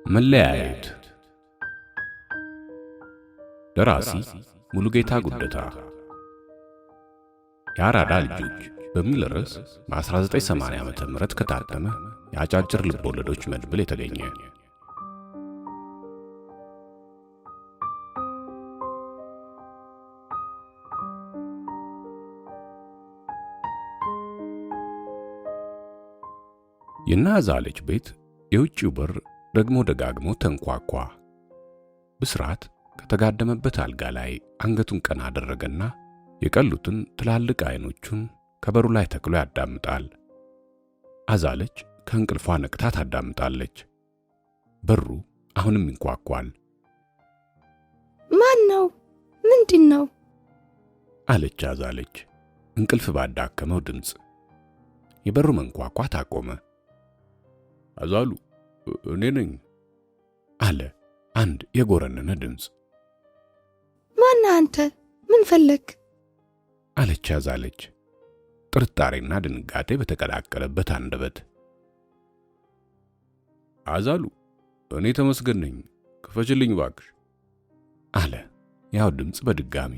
መለያየት። ደራሲ ሙሉጌታ ጉደታ። የአራዳ ልጆች በሚል ርዕስ በ1980 ዓመተ ምህረት ከታተመ የአጫጭር ልቦለዶች መድብል የተገኘ። የናዛለች ቤት የውጭው በር ደግሞ ደጋግሞ ተንኳኳ። ብስራት ከተጋደመበት አልጋ ላይ አንገቱን ቀና አደረገና የቀሉትን ትላልቅ አይኖቹን ከበሩ ላይ ተክሎ ያዳምጣል። አዛለች ከእንቅልፏ ነቅታ ታዳምጣለች። በሩ አሁንም ይንኳኳል። ማን ነው? ምንድን ነው? አለች አዛለች እንቅልፍ ባዳከመው ድምፅ። የበሩ መንኳኳት አቆመ። አዛሉ፣ እኔ ነኝ አለ አንድ የጎረነነ ድምፅ። ማን አንተ? ምን ፈለክ? አለች አዛለች ጥርጣሬና ድንጋጤ በተቀላቀለበት አንደበት። አዛሉ፣ እኔ ተመስገን ነኝ፣ ክፈችልኝ ባክሽ አለ ያው ድምፅ በድጋሚ።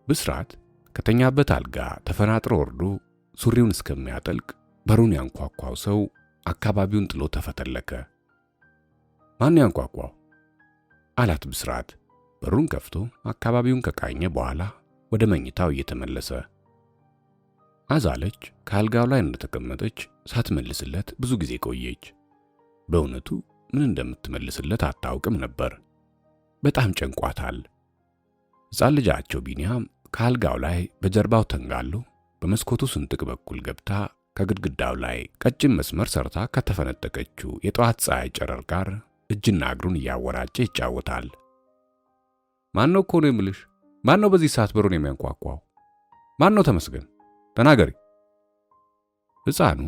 ብስራት ከተኛበት አልጋ ተፈናጥሮ ወርዶ ሱሪውን እስከሚያጠልቅ በሩን ያንኳኳው ሰው አካባቢውን ጥሎ ተፈተለከ። ማን ያንኳኳው? አላት ብስራት በሩን ከፍቶ አካባቢውን ከቃኘ በኋላ ወደ መኝታው እየተመለሰ። አዛለች ከአልጋው ላይ እንደተቀመጠች ሳትመልስለት ብዙ ጊዜ ቆየች። በእውነቱ ምን እንደምትመልስለት አታውቅም ነበር። በጣም ጨንቋታል። ሕፃን ልጃቸው ቢንያም ከአልጋው ላይ በጀርባው ተንጋሎ በመስኮቱ ስንጥቅ በኩል ገብታ ከግድግዳው ላይ ቀጭን መስመር ሰርታ ከተፈነጠቀችው የጠዋት ፀሐይ ጨረር ጋር እጅና እግሩን እያወራጨ ይጫወታል። ማን ነው እኮ ነው የምልሽ? ማን ነው በዚህ ሰዓት በሩን የሚያንኳኳው? ማን ነው? ተመስገን ተናገሪ። ሕፃኑ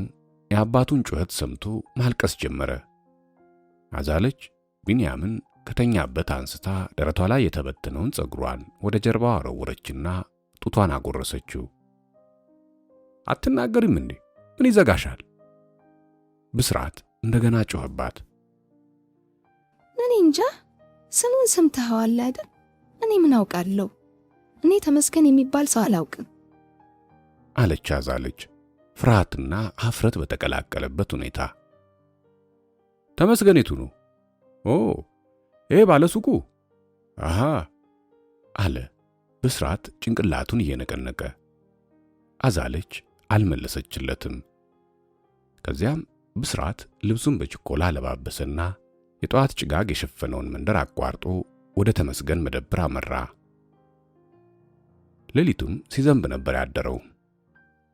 የአባቱን ጩኸት ሰምቶ ማልቀስ ጀመረ። አዛለች ቢንያምን ከተኛበት አንስታ ደረቷ ላይ የተበተነውን ፀጉሯን ወደ ጀርባዋ አረወረችና ጡቷን አጎረሰችው። አትናገሪም እንዴ? ምን ይዘጋሻል? ብስራት እንደገና ጮኸባት። እኔ እንጃ፣ ስሙን ሰምተኸዋል አይደል? እኔ ምን አውቃለሁ? እኔ ተመስገን የሚባል ሰው አላውቅም አለች አዛለች ፍርሃትና ሀፍረት በተቀላቀለበት ሁኔታ። ተመስገን የቱ ነው? ኦ ይሄ ባለሱቁ? አሃ አለ ብስራት ጭንቅላቱን እየነቀነቀ። አዛለች አልመለሰችለትም። ከዚያም ብስራት ልብሱን በችኮላ ለባበሰና የጠዋት ጭጋግ የሸፈነውን መንደር አቋርጦ ወደ ተመስገን መደብር አመራ። ሌሊቱም ሲዘንብ ነበር ያደረው።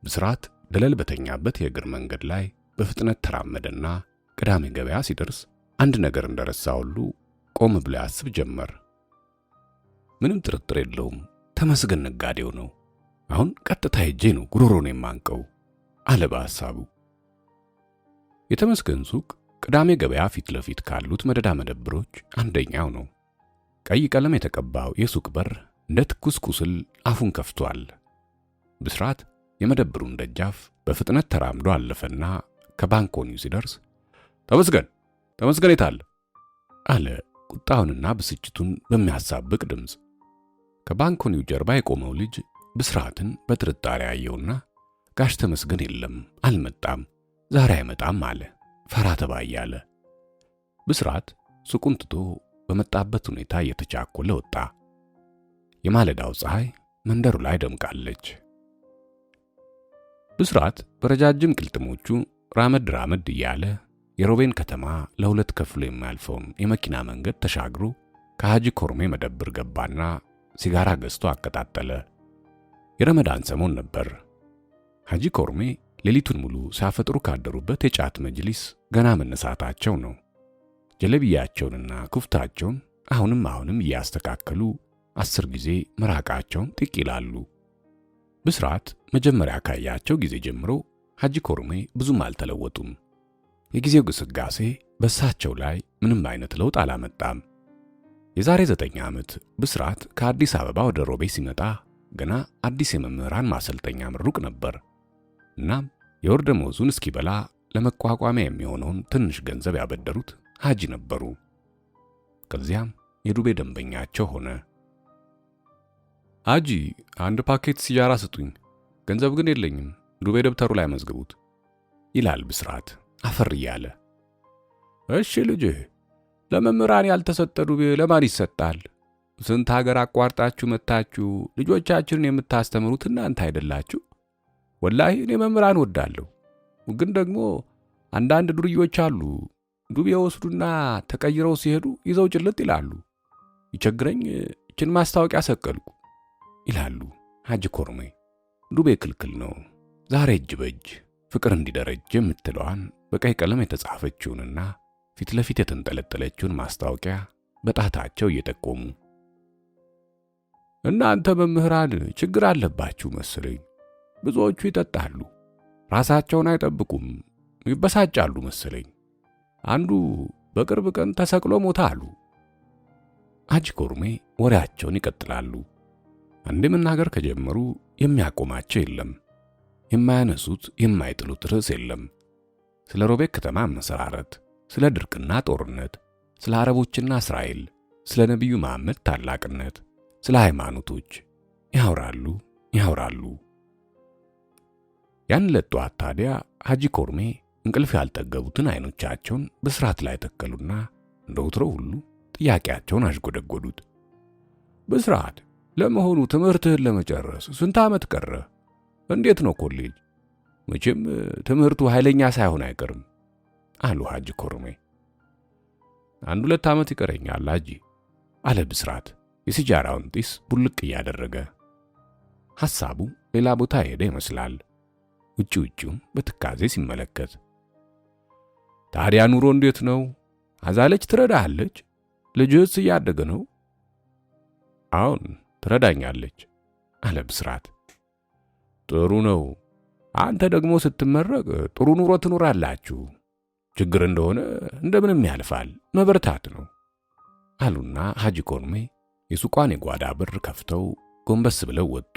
ብስራት ደለል በተኛበት የእግር መንገድ ላይ በፍጥነት ተራመደና ቅዳሜ ገበያ ሲደርስ አንድ ነገር እንደረሳ ሁሉ ቆም ብሎ ያስብ ጀመር። ምንም ጥርጥር የለውም ተመስገን ነጋዴው ነው። አሁን ቀጥታ ሄጄ ነው ጉሮሮን የማንቀው አለ በሐሳቡ። የተመስገን ሱቅ ቅዳሜ ገበያ ፊት ለፊት ካሉት መደዳ መደብሮች አንደኛው ነው። ቀይ ቀለም የተቀባው የሱቅ በር እንደ ትኩስ ቁስል አፉን ከፍቷል። ብስራት የመደብሩን ደጃፍ በፍጥነት ተራምዶ አለፈና ከባንኮኒው ሲደርስ ተመስገን የት አለ? አለ ቁጣውንና ብስጭቱን በሚያሳብቅ ድምፅ። ከባንኮኒው ጀርባ የቆመው ልጅ ብስራትን በጥርጣሬ አየውና ጋሽ ተመስገን የለም፣ አልመጣም፣ ዛሬ አይመጣም አለ ፈራ ተባ እያለ። ብስራት ሱቁን ትቶ በመጣበት ሁኔታ እየተቻኮለ ወጣ። የማለዳው ፀሐይ መንደሩ ላይ ደምቃለች። ብስራት በረጃጅም ቅልጥሞቹ ራመድ እያለ የሮቤን ከተማ ለሁለት ከፍሎ የሚያልፈውን የመኪና መንገድ ተሻግሮ ከሐጂ ኮርሜ መደብር ገባና ሲጋራ ገዝቶ አቀጣጠለ። የረመዳን ሰሞን ነበር። ሐጂ ኮርሜ ሌሊቱን ሙሉ ሲያፈጥሩ ካደሩበት የጫት መጅሊስ ገና መነሳታቸው ነው። ጀለቢያቸውንና ኩፍታቸውን አሁንም እያስተካከሉ 10 ጊዜ መራቃቸውን ጥቅ ይላሉ። ብስራት መጀመሪያ ካያቸው ጊዜ ጀምሮ ሐጂ ኮርሜ ብዙም አልተለወጡም። የጊዜው ግስጋሴ በእሳቸው ላይ ምንም አይነት ለውጥ አላመጣም። የዛሬ 9 ዓመት ብስራት ከአዲስ አበባ ወደ ሮቤ ሲመጣ ገና አዲስ የመምህራን ማሰልጠኛ ምሩቅ ነበር። እናም የወር ደመወዙን እስኪበላ ለመቋቋሚያ የሚሆነውን ትንሽ ገንዘብ ያበደሩት ሐጂ ነበሩ። ከዚያም የዱቤ ደንበኛቸው ሆነ። ሐጂ አንድ ፓኬት ሲጃራ ስጡኝ፣ ገንዘብ ግን የለኝም፣ ዱቤ ደብተሩ ላይ መዝግቡት ይላል ብስራት አፈር እያለ። እሺ ልጅህ፣ ለመምህራን ያልተሰጠ ዱቤ ለማን ይሰጣል? ስንት ሀገር አቋርጣችሁ መታችሁ ልጆቻችንን የምታስተምሩት እናንተ አይደላችሁ? ወላሂ እኔ መምህራን ወዳለሁ፣ ግን ደግሞ አንዳንድ ዱርዮች አሉ። ዱቤ ወስዱና ተቀይረው ሲሄዱ ይዘው ጭልጥ ይላሉ። ይቸግረኝ እችን ማስታወቂያ ሰቀልኩ ይላሉ ሐጂ ኮርሜ። ዱቤ ክልክል ነው። ዛሬ እጅ በእጅ ፍቅር እንዲደረጅ የምትለዋን በቀይ ቀለም የተጻፈችውንና ፊት ለፊት የተንጠለጠለችውን ማስታወቂያ በጣታቸው እየጠቆሙ፣ እናንተ መምህራን ችግር አለባችሁ መሰለኝ። ብዙዎቹ ይጠጣሉ፣ ራሳቸውን አይጠብቁም፣ ይበሳጫሉ መሰለኝ። አንዱ በቅርብ ቀን ተሰቅሎ ሞተ አሉ። ሐጂ ኮርሜ ወሬያቸውን ይቀጥላሉ። አንድ መናገር ከጀመሩ የሚያቆማቸው የለም። የማያነሱት የማይጥሉት ርዕስ የለም። ስለ ሮቤ ከተማ መሰራረት፣ ስለ ድርቅና ጦርነት፣ ስለ አረቦችና እስራኤል፣ ስለ ነቢዩ መሐመድ ታላቅነት፣ ስለ ሃይማኖቶች ያወራሉ። ያን ለጧት ታዲያ ሐጂ ኮርሜ እንቅልፍ ያልጠገቡትን አይኖቻቸውን ብስራት ላይ ተከሉና እንደ ወትሮው ሁሉ ጥያቄያቸውን አሽጎደጎዱት። ብስራት፣ ለመሆኑ ትምህርትህን ለመጨረስ ስንት ዓመት ቀረ? እንዴት ነው ኮሌጅ? መቼም ትምህርቱ ኃይለኛ ሳይሆን አይቀርም አሉ ሐጂ ኮርሜ። 1-2 ዓመት ይቀረኛል ሐጂ አለ ብስራት የሲጃራውን ጢስ ቡልቅ እያደረገ። ሐሳቡ ሌላ ቦታ ሄደ ይመስላል። ውጪውን በትካዜ ሲመለከት፣ ታዲያ ኑሮ እንዴት ነው? አዛለች ትረዳሃለች? ልጅህስ እያደገ ነው? አሁን ትረዳኛለች አለ ብስራት። ጥሩ ነው። አንተ ደግሞ ስትመረቅ ጥሩ ኑሮ ትኖራላችሁ። ችግር እንደሆነ እንደምንም ያልፋል፣ መበርታት ነው አሉና ሐጂ ኮርሜ የሱቋን የጓዳ በር ከፍተው ጎንበስ ብለው ወጡ።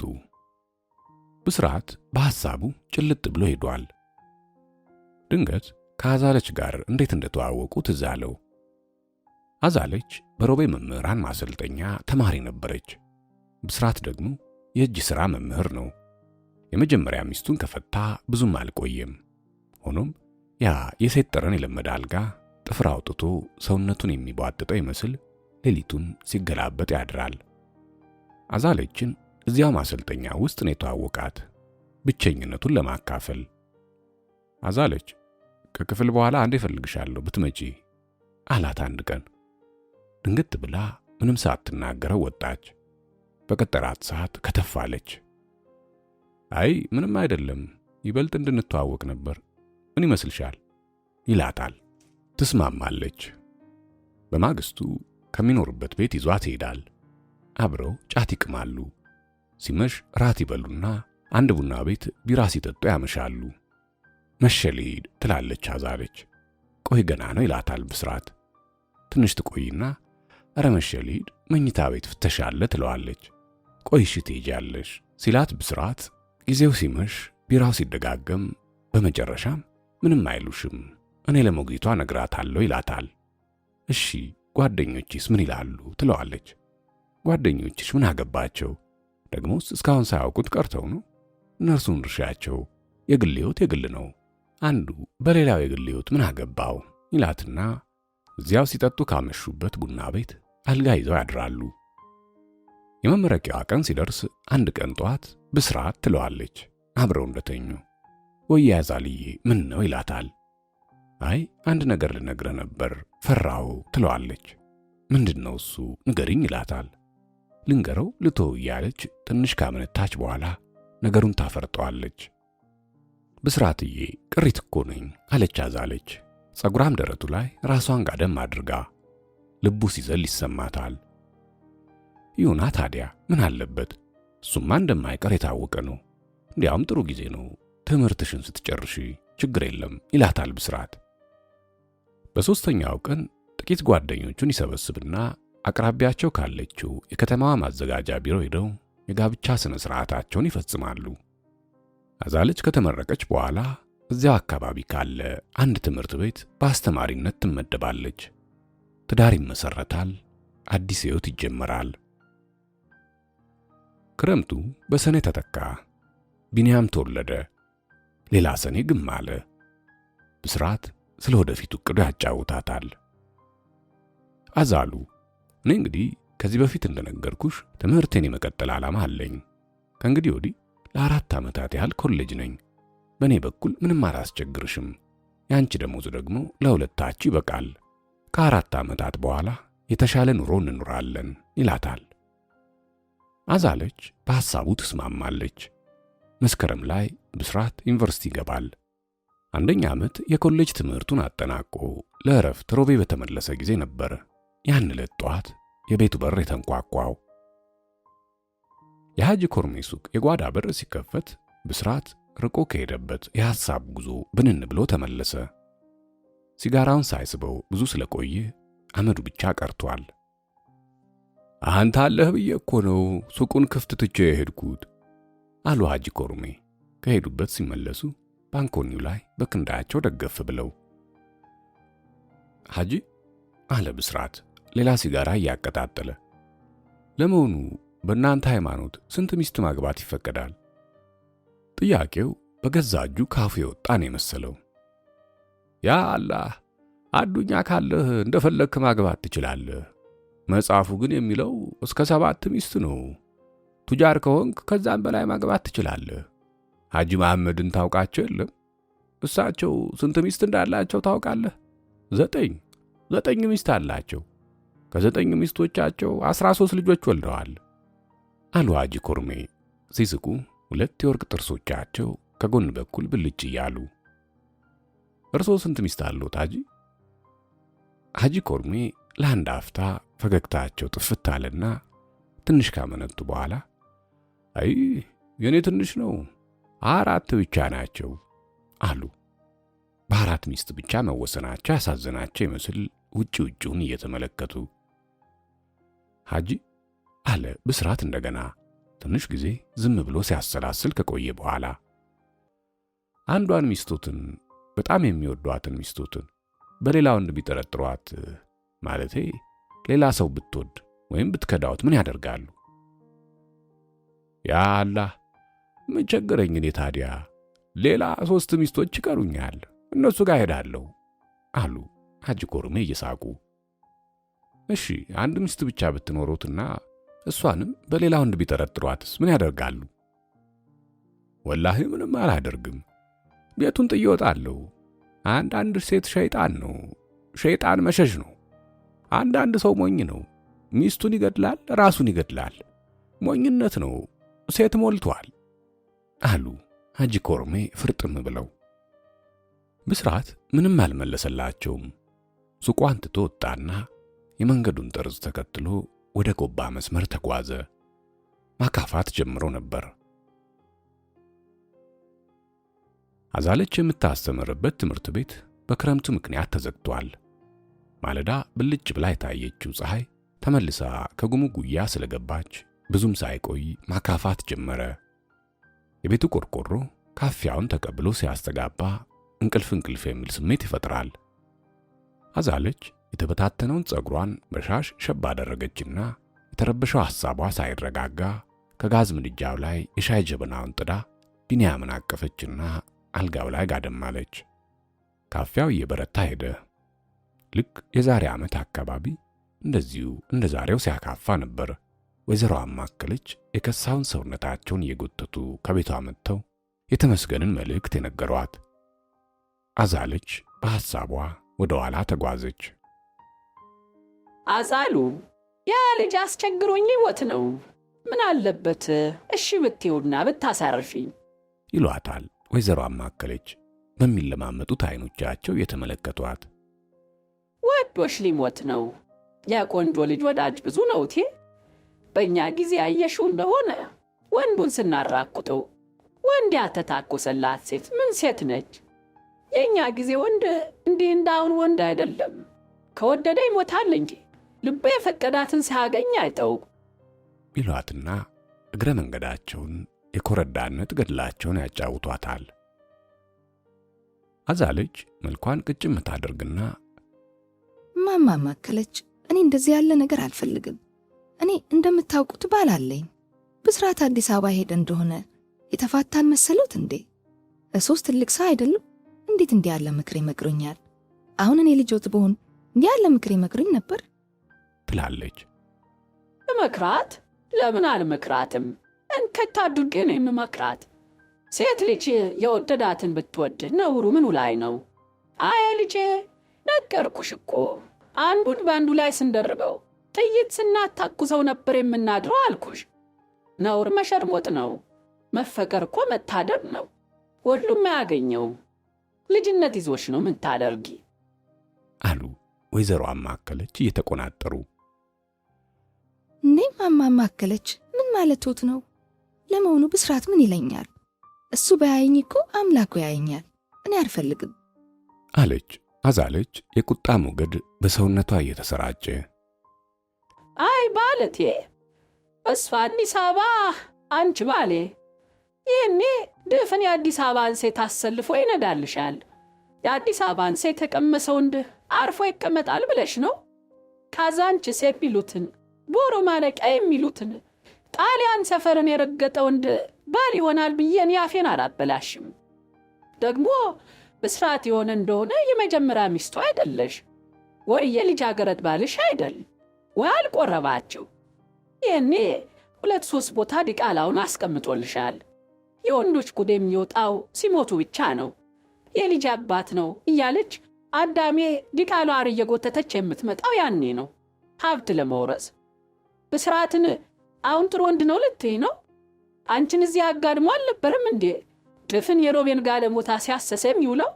ብስራት በሐሳቡ ጭልጥ ብሎ ሄዷል። ድንገት ከአዛለች ጋር እንዴት እንደተዋወቁ ትዝ አለው። አዛለች በሮቤ መምህራን ማሰልጠኛ ተማሪ ነበረች። ብስራት ደግሞ የእጅ ሥራ መምህር ነው። የመጀመሪያ ሚስቱን ከፈታ ብዙም አልቆየም። ሆኖም ያ የሴት ጠረን የለመደ አልጋ ጥፍር አውጥቶ ሰውነቱን የሚቧጥጠው ይመስል ሌሊቱን ሲገላበጥ ያድራል። አዛለችን እዚያው ማሰልጠኛ ውስጥ ነው የተዋወቃት፣ ብቸኝነቱን ለማካፈል። አዛለች ከክፍል በኋላ አንዴ እፈልግሻለሁ ብትመጪ አላት አንድ ቀን። ድንገት ብላ ምንም ሳትናገረው ወጣች። በቀጠራት ሰዓት ከተፋለች። አይ ምንም አይደለም፣ ይበልጥ እንድንተዋወቅ ነበር፣ ምን ይመስልሻል ይላታል። ትስማማለች። በማግስቱ ከሚኖርበት ቤት ይዟት ይሄዳል። አብረው ጫት ይቅማሉ። ሲመሽ ራት ይበሉና አንድ ቡና ቤት ቢራ ሲጠጡ ያመሻሉ። መሸ ልሂድ ትላለች አዛለች። ቆይ ገና ነው ይላታል ብስራት። ትንሽ ትቆይና ኧረ መሸ ልሂድ መኝታ ቤት ፍተሻ አለ ትለዋለች። ቆይ እሺ ትሄጃለሽ ሲላት ብስራት ጊዜው ሲመሽ ቢራው ሲደጋገም በመጨረሻም ምንም አይሉሽም እኔ ለሞግዚቷ ነግራታለሁ ይላታል። እሺ ጓደኞችስ ምን ይላሉ ትለዋለች። ጓደኞችሽ ምን አገባቸው? ደግሞስ እስካሁን ሳያውቁት ቀርተው ነው? እነርሱን ድርሻቸው፣ የግል ሕይወት የግል ነው። አንዱ በሌላው የግል ሕይወት ምን አገባው ይላትና እዚያው ሲጠጡ ካመሹበት ቡና ቤት አልጋ ይዘው ያድራሉ። የመመረቂያዋ ቀን ሲደርስ አንድ ቀን ጧት ብስራት ትለዋለች አብረው እንደተኙ። ወይ ያዛልዬ ምን ነው ይላታል። አይ አንድ ነገር ልነግርህ ነበር ፈራው ትለዋለች። ምንድነው እሱ ንገሪኝ ይላታል። ልንገረው ልተው እያለች ትንሽ ካመነታች በኋላ ነገሩን ታፈርጠዋለች። ብስራትዬ ቅሪት እኮ ነኝ አለች አዛለች። ጸጉራም ደረቱ ላይ ራሷን ጋደም አድርጋ ልቡ ሲዘል ይሰማታል። ይሁና ታዲያ ምን አለበት? እሱማ እንደማይቀር የታወቀ ነው። እንዲያውም ጥሩ ጊዜ ነው፣ ትምህርትሽን ስትጨርሺ ችግር የለም ይላታል ብስራት። በሦስተኛው ቀን ጥቂት ጓደኞቹን ይሰበስብና አቅራቢያቸው ካለችው የከተማዋ ማዘጋጃ ቢሮ ሄደው የጋብቻ ስነ ስርዓታቸውን ይፈጽማሉ። አዛለች ከተመረቀች በኋላ እዚያው አካባቢ ካለ አንድ ትምህርት ቤት በአስተማሪነት ትመደባለች። ትዳር ይመሰረታል፣ አዲስ ሕይወት ይጀመራል። ክረምቱ በሰኔ ተተካ። ቢንያም ተወለደ። ሌላ ሰኔ ግም አለ። ብስራት ስለ ወደፊቱ ዕቅዱ ያጫውታታል። አዛሉ፣ እኔ እንግዲህ ከዚህ በፊት እንደነገርኩሽ ትምህርቴን የመቀጠል ዓላማ አለኝ። ከእንግዲህ ወዲህ ለ4 ዓመታት ያህል ኮሌጅ ነኝ። በእኔ በኩል ምንም አላስቸግርሽም። ያንቺ ደሞዝ ደግሞ ለሁለታችሁ ይበቃል። ከ4 ዓመታት በኋላ የተሻለ ኑሮ እንኖራለን ይላታል። አዛለች በሐሳቡ ትስማማለች። መስከረም ላይ ብስራት ዩኒቨርሲቲ ይገባል። 1ኛ ዓመት የኮሌጅ ትምህርቱን አጠናቆ ለእረፍት ሮቤ በተመለሰ ጊዜ ነበር ያን ዕለት ጠዋት የቤቱ በር የተንኳኳው። የሐጂ ኮርሜ ሱቅ የጓዳ በር ሲከፈት ብስራት ርቆ ከሄደበት የሐሳብ ጉዞ ብንን ብሎ ተመለሰ። ሲጋራውን ሳይስበው ብዙ ስለቆየ አመዱ ብቻ ቀርቷል። አንተ አለህ ብዬ እኮ ነው ሱቁን ክፍት ትቼ የሄድኩት አሉ ሐጂ ኮርሜ ከሄዱበት ሲመለሱ ባንኮኒው ላይ በክንዳቸው ደገፍ ብለው። ሐጂ አለ ብስራት ሌላ ሲጋራ እያቀጣጠለ፣ ለመሆኑ በእናንተ ሃይማኖት ስንት ሚስት ማግባት ይፈቀዳል? ጥያቄው በገዛ እጁ ካፉ የወጣ ነው የመሰለው። ያ አላህ አዱኛ ካለህ እንደፈለግክ ማግባት ትችላለህ። መጽሐፉ ግን የሚለው እስከ 7 ሚስት ነው። ቱጃር ከሆንክ ከዛም በላይ ማግባት ትችላለህ። ሐጂ መሐመድን ታውቃቸው የለም? እሳቸው ስንት ሚስት እንዳላቸው ታውቃለህ? 9 ሚስት አላቸው። ከ9 ሚስቶቻቸው 13 ልጆች ወልደዋል አሉ ሐጂ ኮርሜ ሲስቁ 2 የወርቅ ጥርሶቻቸው ከጎን በኩል ብልጭ እያሉ። እርሶ ስንት ሚስት አሉት ሐጂ? ሐጂ ኮርሜ ለአንድ አፍታ ፈገግታቸው ጥፍት አለና ትንሽ ካመነቱ በኋላ አይ የኔ ትንሽ ነው 4 ብቻ ናቸው አሉ። በ4 ሚስት ብቻ መወሰናቸው ያሳዘናቸው ይመስል ውጪውን እየተመለከቱ። ሐጂ አለ ብስራት እንደገና ትንሽ ጊዜ ዝም ብሎ ሲያሰላስል ከቆየ በኋላ። አንዷን ሚስቶትን በጣም የሚወዷትን ሚስቶትን በሌላ ወንድ ቢጠረጥሯት ማለቴ ሌላ ሰው ብትወድ ወይም ብትከዳውት ምን ያደርጋሉ? ያ አላህ ምን ቸገረኝ እኔ ታዲያ ሌላ 3 ሚስቶች ይቀሩኛል፣ እነሱ ጋር ሄዳለሁ አሉ ሐጂ ኮርሜ እየሳቁ። እሺ 1 ሚስት ብቻ ብትኖሩትና እሷንም በሌላ ወንድ ቢጠረጥሯትስ ምን ያደርጋሉ? ወላሂ ምንም አላደርግም፣ ቤቱን ጥዬ እወጣለሁ። አንድ ሴት ሸይጣን ነው፣ ሸይጣን መሸሽ ነው። አንድ ሰው ሞኝ ነው፣ ሚስቱን ይገድላል፣ ራሱን ይገድላል። ሞኝነት ነው፣ ሴት ሞልቷል አሉ ሐጂ ኮርሜ ፍርጥም ብለው። ብስራት ምንም አልመለሰላቸውም። ሱቋን ትቶ ወጣና የመንገዱን ጠርዝ ተከትሎ ወደ ጎባ መስመር ተጓዘ። ማካፋት ጀምሮ ነበር። አዛለች የምታስተምርበት ትምህርት ቤት በክረምቱ ምክንያት ተዘግቷል። ማለዳ ብልጭ ብላ የታየችው ፀሐይ ተመልሳ ከጉሙ ጉያ ስለገባች ብዙም ሳይቆይ ማካፋት ጀመረ። የቤቱ ቆርቆሮ ካፊያውን ተቀብሎ ሲያስተጋባ እንቅልፍ የሚል ስሜት ይፈጥራል። አዛለች የተበታተነውን ጸጉሯን በሻሽ ሸባ አደረገችና የተረበሸው ሐሳቧ ሳይረጋጋ ከጋዝ ምድጃው ላይ የሻይ ጀበናውን ጥዳ ቢንያምን አቀፈችና አልጋው ላይ ጋደማለች። ካፊያው እየበረታ ሄደ። ልክ የዛሬ ዓመት አካባቢ እንደዚሁ እንደ ዛሬው ሲያካፋ ነበር። ወይዘሮ አማከለች የከሳውን ሰውነታቸውን እየጎተቱ ከቤቷ መጥተው የተመስገንን መልእክት የነገሯት። አዛለች በሐሳቧ ወደ ኋላ ተጓዘች። አዛሉ ያ ልጅ አስቸግሮኝ ሊሞት ነው። ምን አለበት እሺ ብትይውና ብታሳርፊኝ ይሏታል ወይዘሮ አማከለች በሚለማመጡት አይኖቻቸው የተመለከቷት። ወዶሽ ሊሞት ነው። የቆንጆ ልጅ ወዳጅ ብዙ ነው እቴ። በእኛ ጊዜ አየሽው እንደሆነ ወንዱን ስናራቁተው ወንድ ያተታኮሰላት ሴት ምን ሴት ነች? የእኛ ጊዜ ወንድ እንዲህ እንዳሁን ወንድ አይደለም። ከወደደ ይሞታል እንጂ ልቡ የፈቀዳትን ሲያገኝ አይጠው ይሏትና እግረ መንገዳቸውን የኮረዳነት ገድላቸውን ያጫውቷታል። አዛለች መልኳን ቅጭም ታደርግና ማማከለች፣ እኔ እንደዚህ ያለ ነገር አልፈልግም። እኔ እንደምታውቁት ባል አለኝ። ብስራት አዲስ አበባ ሄደ እንደሆነ የተፋታን መሰሉት እንዴ? እሶስ ትልቅ ሰው አይደሉም? እንዴት እንዲህ ያለ ምክር ይመክሩኛል? አሁን እኔ ልጆት ብሆን እንዲህ ያለ ምክር ይመክሩኝ ነበር? ትላለች። መክራት? ለምን አልመክራትም? እንከት አድርጌ ነው የምመክራት። ሴት ልጅ የወደዳትን ብትወድ ነውሩ ምኑ ላይ ነው? አየ ልጄ፣ ነገርኩሽ እኮ አንዱን በአንዱ ላይ ስንደርበው ጥይት ስናታኩሰው ነበር የምናድረው አልኩሽ። ነውር መሸርሞጥ ነው። መፈቀር እኮ መታደር ነው። ሁሉም አያገኘው። ልጅነት ይዞሽ ነው ምን ታደርጊ? አሉ ወይዘሮ አማከለች እየተቆናጠሩ። እኔ ማማከለች ምን ማለቶት ነው? ለመሆኑ ብስራት ምን ይለኛል? እሱ ባያየኝ እኮ አምላኩ ያየኛል። እኔ አልፈልግም አለች አዛለች። የቁጣ ሞገድ በሰውነቷ እየተሰራጨ። አይ ባለቴ፣ እሷ አዲስ አበባ፣ አንቺ ባሌ። ይህኔ ድፍን የአዲስ አበባን ሴት አሰልፎ ይነዳልሻል። የአዲስ አበባን ሴት የቀመሰ ወንድ አርፎ ይቀመጣል ብለሽ ነው? ካዛንችስ የሚሉትን ቦሮ ማለቂያ የሚሉትን ጣሊያን ሰፈርን የረገጠ ወንድ ባል ይሆናል ብዬ እኔ አፌን አላበላሽም። ደግሞ ብስራት የሆነ እንደሆነ የመጀመሪያ ሚስቱ አይደለሽ ወይ የልጃገረድ ባልሽ አይደል ወይ አልቆረባችሁ። ይህኔ 2-3 ቦታ ዲቃላውን አስቀምጦልሻል። የወንዶች ጉድ የሚወጣው ሲሞቱ ብቻ ነው። የልጅ አባት ነው እያለች አዳሜ ዲቃላዋን እየጎተተች የምትመጣው ያኔ ነው ሀብት ለመውረስ። ብስራትን አሁን ጥሩ ወንድ ነው ልትይ ነው? አንቺን እዚህ አጋድሞ አልነበረም እንዴ ድፍን የሮቤን ጋለሞታ ሲያሰሰ የሚውለው?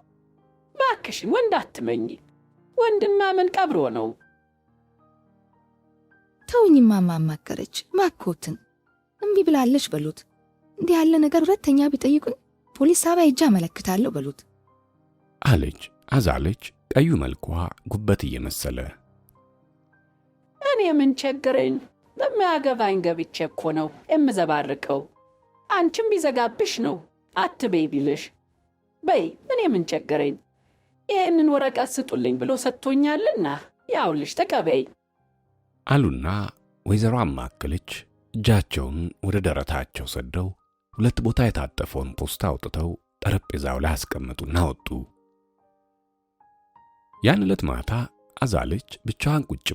ባክሽን ወንድ አትመኝ። ወንድማ ምን ቀብሮ ነው? ተውኝማ ማማከረች፣ ማኮትን እምቢ ብላለች በሉት። እንዲህ ያለ ነገር ሁለተኛ ቢጠይቁኝ ፖሊስ ጣቢያ ሄጄ አመለክታለሁ በሉት አለች አዛለች፣ ቀዩ መልኳ ጉበት እየመሰለ። እኔ ምን ቸገረኝ? በሚያገባኝ ገብቼ እኮ ነው የምዘባርቀው። አንቺም ቢዘጋብሽ ነው አትበይ ቢልሽ በይ። እኔ ምን ቸገረኝ? ይህንን ወረቀት ስጡልኝ ብሎ ሰጥቶኛልና ያውልሽ ተቀበይ አሉና ወይዘሮ አማከለች እጃቸውን ወደ ደረታቸው ሰደው 2 ቦታ የታጠፈውን ፖስታ አውጥተው ጠረጴዛው ላይ አስቀመጡና ወጡ። ያን ዕለት ማታ አዛለች ብቻዋን ቁጭ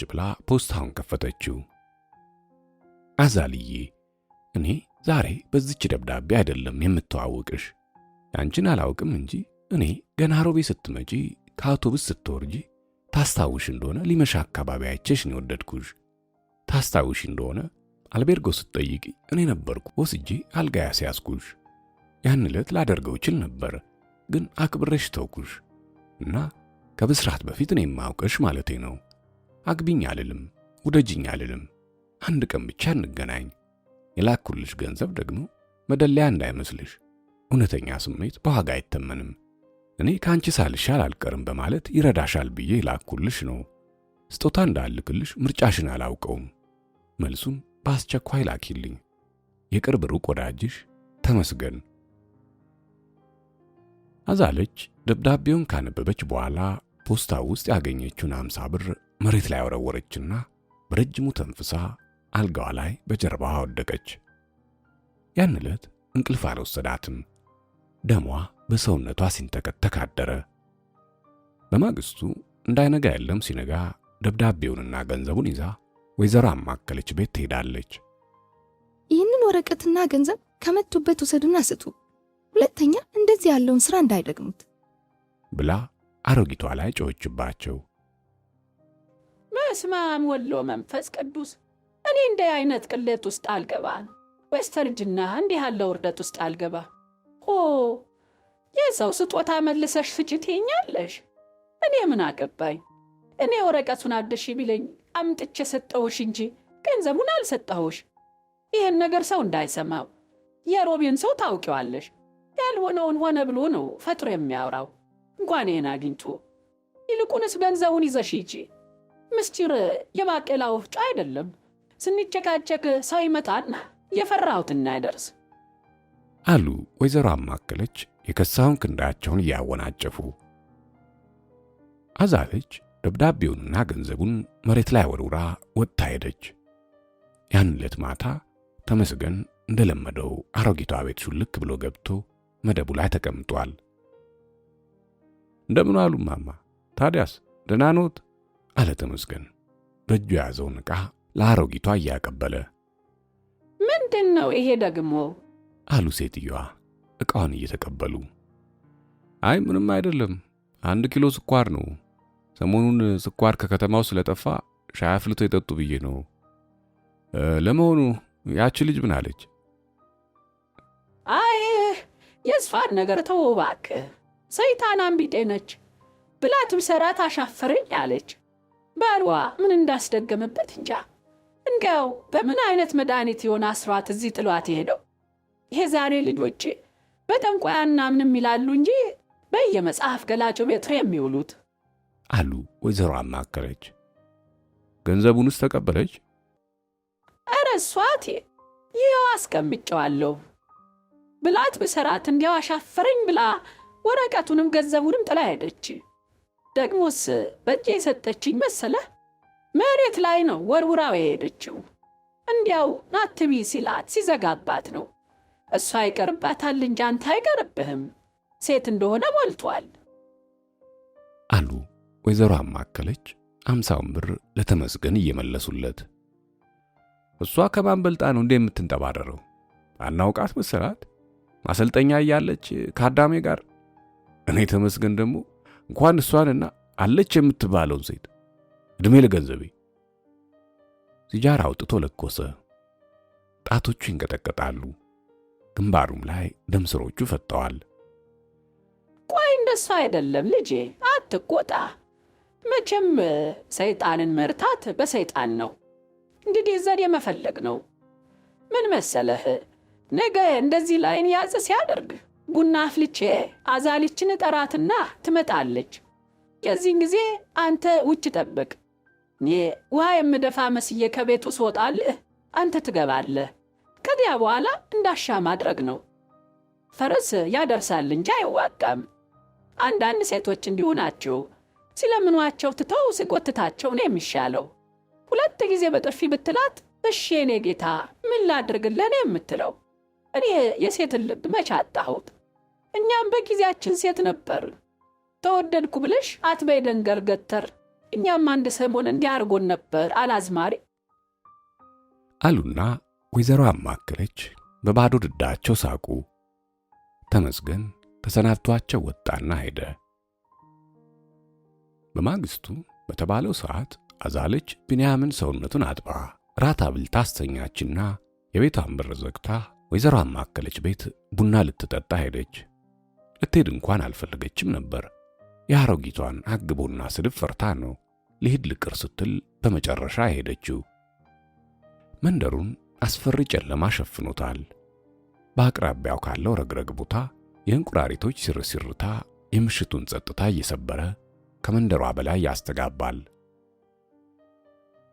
ብላ ፖስታውን ከፈተችው። አዛልዬ፣ እኔ ዛሬ በዚች ደብዳቤ አይደለም የምተዋወቅሽ። አንቺን አላውቅም እንጂ እኔ ገና ሮቤ ስትመጪ ከአውቶቡስ ስትወርጂ ታስታውሽ እንደሆነ ሊመሻ አካባቢ አይቼሽ ነው የወደድኩሽ። ታስታውሽ እንደሆነ አልቤርጎ ስትጠይቂ እኔ ነበርኩ ወስጄ አልጋ ያስያዝኩሽ። ያን ዕለት ላደርገው እችል ነበር፣ ግን አክብሬሽ ተውኩሽ እና ከብስራት በፊት እኔ የማውቅሽ ማለቴ ነው። አግቢኝ አልልም፣ ውደጅኝ አልልም። አንድ ቀን ብቻ እንገናኝ። የላኩልሽ ገንዘብ ደግሞ መደለያ እንዳይመስልሽ። እውነተኛ ስሜት በዋጋ አይተመንም። እኔ ከአንቺ ሳልሻል አልቀርም በማለት ይረዳሻል ብዬ ላኩልሽ ነው። ስጦታ እንዳልክልሽ ምርጫሽን አላውቀውም። መልሱም በአስቸኳይ ላኪልኝ። የቅርብ ሩቅ ወዳጅሽ ተመስገን። አዛለች ደብዳቤውን ካነበበች በኋላ ፖስታው ውስጥ ያገኘችውን 50 ብር መሬት ላይ ወረወረችና በረጅሙ ተንፍሳ አልጋዋ ላይ በጀርባዋ ወደቀች። ያን ዕለት እንቅልፍ አልወሰዳትም። ደሟ በሰውነቷ ሲንተከተክ አደረ። በማግስቱ እንዳይነጋ የለም ሲነጋ ደብዳቤውንና ገንዘቡን ይዛ ወይዘሮ አማከለች ቤት ትሄዳለች። ይህንን ወረቀትና ገንዘብ ከመቱበት ውሰዱና ስጡ፣ ሁለተኛ እንደዚህ ያለውን ስራ እንዳይደግሙት ብላ አሮጊቷ ላይ ጮኸችባቸው። መስማም ወሎ መንፈስ ቅዱስ፣ እኔ እንደ አይነት ቅሌት ውስጥ አልገባ፣ በስተርጅና እንዲህ ያለ ውርደት ውስጥ አልገባ። ኦ የሰው ስጦታ መልሰሽ ፍጭትኛለሽ። እኔ ምን አገባኝ? እኔ ወረቀቱን አድሽ ቢለኝ አምጥቼ ሰጠሁሽ እንጂ ገንዘቡን አልሰጠሁሽ። ይህን ነገር ሰው እንዳይሰማው። የሮቤን ሰው ታውቂዋለሽ። ያልሆነውን ሆነ ብሎ ነው ፈጥሮ የሚያወራው። እንኳን ይህን አግኝቶ ይልቁንስ ገንዘቡን ይዘሽ ሂጂ። ምስጢር የባቄላ ወፍጮ አይደለም። ስንጨቃጨቅ ሰው ይመጣና የፈራሁትን እንዳይደርስ አሉ ወይዘሮ አማከለች የከሳውን ክንዳቸውን እያወናጨፉ። አዛለች ደብዳቤውንና ገንዘቡን መሬት ላይ ወርውራ ወጥታ ሄደች። ያን ዕለት ማታ ተመስገን እንደለመደው አሮጊቷ ቤት ሹልክ ብሎ ገብቶ መደቡ ላይ ተቀምጧል። እንደምን አሉ ማማ? ታዲያስ ደህና ኖት? አለ ተመስገን በእጁ የያዘውን ዕቃ ለአሮጊቷ እያቀበለ። ምንድን ነው ይሄ ደግሞ? አሉ ሴትዮዋ ዕቃውን እየተቀበሉ። አይ ምንም አይደለም፣ 1 ኪሎ ስኳር ነው። ሰሞኑን ስኳር ከከተማው ስለጠፋ ሻይ አፍልቶ የጠጡ ብዬ ነው። ለመሆኑ ያቺ ልጅ ምን አለች? አይ የእሷን ነገር ተው እባክህ፣ ሰይጣናም ቢጤ ነች። ብላት ብሰራት አሻፈረኝ አለች። ባሏ ምን እንዳስደገምበት እንጃ። እንዲያው በምን አይነት መድኃኒት ይሆን አስሯት እዚህ ጥሏት የሄደው? የዛሬ ልጆች በጠንቋያና ምንም ይላሉ እንጂ በየመጽሐፍ ገላጩ ቤት የሚውሉት አሉ ወይዘሮ አማከለች። ገንዘቡንስ ተቀበለች? ኧረ እሷት ይኸው አስቀምጨዋለሁ። ብላት ብሰራት እንዲያው አሻፈረኝ ብላ ወረቀቱንም ገንዘቡንም ጥላ ሄደች። ደግሞስ በእጄ የሰጠችኝ መሰለህ? መሬት ላይ ነው ወርውራው የሄደችው። እንዲያው ናትቢ ሲላት ሲዘጋባት ነው። እሷ ይቀርባታል እንጂ አንተ አይቀርብህም። ሴት እንደሆነ ሞልቷል አሉ ወይዘሮ አማከለች 50 ብር ለተመስገን እየመለሱለት። እሷ ከማን በልጣ ነው እንደ የምትንጠባረረው? አናውቃት መሰላት? ማሰልጠኛ እያለች ከአዳሜ ጋር። እኔ ተመስገን ደግሞ እንኳን እሷንና አለች የምትባለውን ሴት እድሜ ለገንዘቤ። ሲጃራ አውጥቶ ለኮሰ። ጣቶቹ ይንቀጠቀጣሉ። ግንባሩም ላይ ደም ስሮቹ ፈጠዋል። ቆይ እንደሱ አይደለም ልጄ፣ አትቆጣ። መቼም ሰይጣንን መርታት በሰይጣን ነው። እንግዲህ ዘዴ መፈለግ ነው። ምን መሰለህ፣ ነገ እንደዚህ ላይን ያዘ ሲያደርግ ቡና አፍልቼ አዛልችን ጠራትና ትመጣለች። የዚህን ጊዜ አንተ ውጭ ጠብቅ። እኔ ውሃ የምደፋ መስዬ ከቤቱ ስወጣልህ አንተ ትገባለህ። ከዚያ በኋላ እንዳሻ ማድረግ ነው። ፈረስ ያደርሳል እንጂ አይዋጋም። አንዳንድ ሴቶች እንዲሁ ናቸው። ሲለምኗቸው ትተው ሲጎትታቸው ነው የሚሻለው። 2 ጊዜ በጥፊ ብትላት እሺ የኔ ጌታ ምን ላድርግልህ ነው የምትለው። እኔ የሴትን ልብ መች አጣሁት? እኛም በጊዜያችን ሴት ነበር። ተወደድኩ ብለሽ አትበይ ደንገር ገተር። እኛም አንድ ሰሞን እንዲያርጎን ነበር አላዝማሪ አሉና ወይዘሮ አማከለች በባዶ ድዳቸው ሳቁ። ተመስገን ተሰናብቷቸው ወጣና ሄደ። በማግስቱ በተባለው ሰዓት አዛለች ቢንያምን ሰውነቱን አጥባ ራት አብልታ አስተኛችና የቤቷን በር ዘግታ ወይዘሮ አማከለች ቤት ቡና ልትጠጣ ሄደች። ልትሄድ እንኳን አልፈለገችም ነበር። የአሮጊቷን አግቦና ስድብ ፈርታ ነው ልሂድ ልቅር ስትል በመጨረሻ ሄደችው። መንደሩን አስፈሪ ጨለማ ሸፍኖታል። በአቅራቢያው ካለው ረግረግ ቦታ የእንቁራሪቶች ሲርሲርታ የምሽቱን ጸጥታ እየሰበረ ከመንደሯ በላይ ያስተጋባል።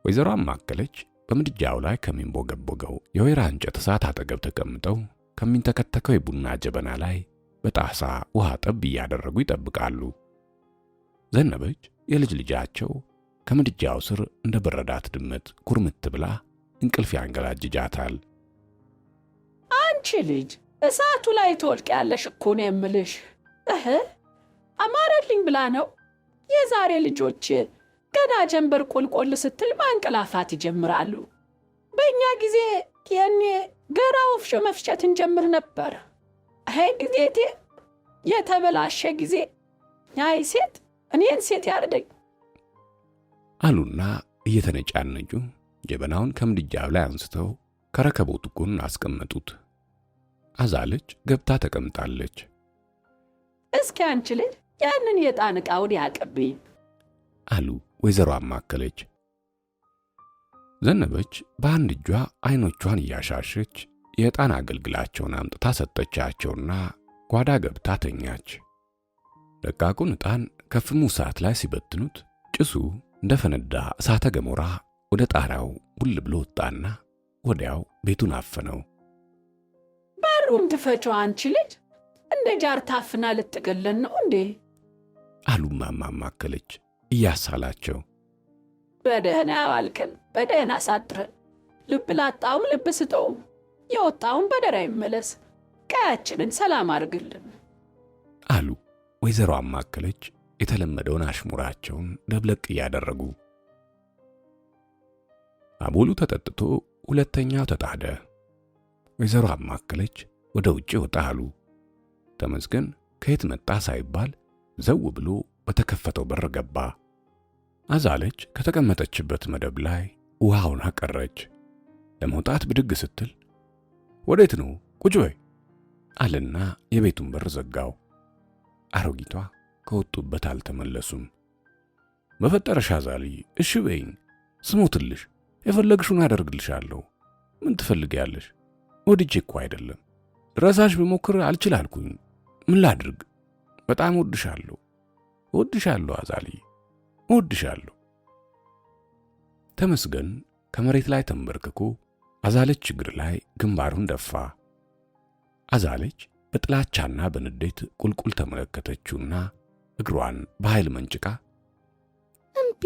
ወይዘሮ አማከለች በምድጃው ላይ ከሚንቦገቦገው የወይራ እንጨት እሳት አጠገብ ተቀምጠው ከሚንተከተከው የቡና ጀበና ላይ በጣሳ ውሃ ጠብ እያደረጉ ይጠብቃሉ። ዘነበች የልጅ ልጃቸው ከምድጃው ስር እንደ በረዳት ድመት ኩርምት ብላ እንቅልፍ ያንገላጅጃታል። አንቺ ልጅ እሳቱ ላይ ትወድቂያለሽ እኮ ነው የምልሽ። አማረልኝ ብላ ነው። የዛሬ ልጆች ገና ጀንበር ቆልቆል ስትል ማንቀላፋት ይጀምራሉ። በእኛ ጊዜ የኔ ገራ ወፍጮ መፍጨት እንጀምር ነበር። ጊዜቴ የተበላሸ ጊዜ። አይ ሴት እኔን ሴት ያርደኝ አሉና እየተነጫነጩ ጀበናውን ከምድጃው ላይ አንስተው ከረከቦቱ ጎን አስቀመጡት። አዛለች ገብታ ተቀምጣለች። እስኪ አንቺ ልጅ ያንን የዕጣን ዕቃ ወዲያ አቀብኝ አሉ ወይዘሮ አማከለች። ዘነበች በአንድ እጇ አይኖቿን እያሻሸች የዕጣን አገልግላቸውን አምጥታ ሰጠቻቸውና ጓዳ ገብታ ተኛች። ደቃቁን ዕጣን ከፍሙ ሰዓት ላይ ሲበትኑት ጭሱ እንደ ፈነዳ እሳተ ገሞራ ወደ ጣሪያው ቡል ብሎ ወጣና ወዲያው ቤቱን አፈነው። በሩን ትፈጪው አንቺ ልጅ፣ እንደ ጃር ታፍና ልትገለን ነው እንዴ? አሉ እማማ አማከለች እያሳላቸው። በደህና ዋልክን፣ በደህና አሳድረን። ልብ ላጣውም ልብ ስጠውም፣ የወጣውን በደህና ይመለስ። ቀያችንን ሰላም አድርግልን አሉ ወይዘሮ አማከለች የተለመደውን አሽሙራቸውን ደብለቅ እያደረጉ። አቦሉ ተጠጥቶ ሁለተኛው ተጣደ። ወይዘሮ አማከለች ወደ ውጭ ወጣ አሉ። ተመስገን ከየት መጣ ሳይባል ዘው ብሎ በተከፈተው በር ገባ። አዛለች ከተቀመጠችበት መደብ ላይ ውሃውን አቀረች። ለመውጣት ብድግ ስትል ወዴት ነው? ቁጭ በይ አለና የቤቱን በር ዘጋው። አሮጊቷ ከወጡበት አልተመለሱም። በፈጠረሽ አዛልይ እሺ በይኝ፣ ስሞትልሽ የፈለግሽውን አደርግልሻለሁ። ምን ትፈልጊያለሽ? ወድጄ እኮ አይደለም። ድረሳሽ ብሞክር አልችል አልኩኝ። ምን ላድርግ? በጣም ወድሻለሁ፣ ወድሻለሁ አዛልይ፣ ወድሻለሁ። ተመስገን ከመሬት ላይ ተንበርክኮ አዛለች እግር ላይ ግንባሩን ደፋ። አዛለች በጥላቻና በንዴት ቁልቁል ተመለከተችውና እግሯን በኃይል መንጭቃ እምቢ፣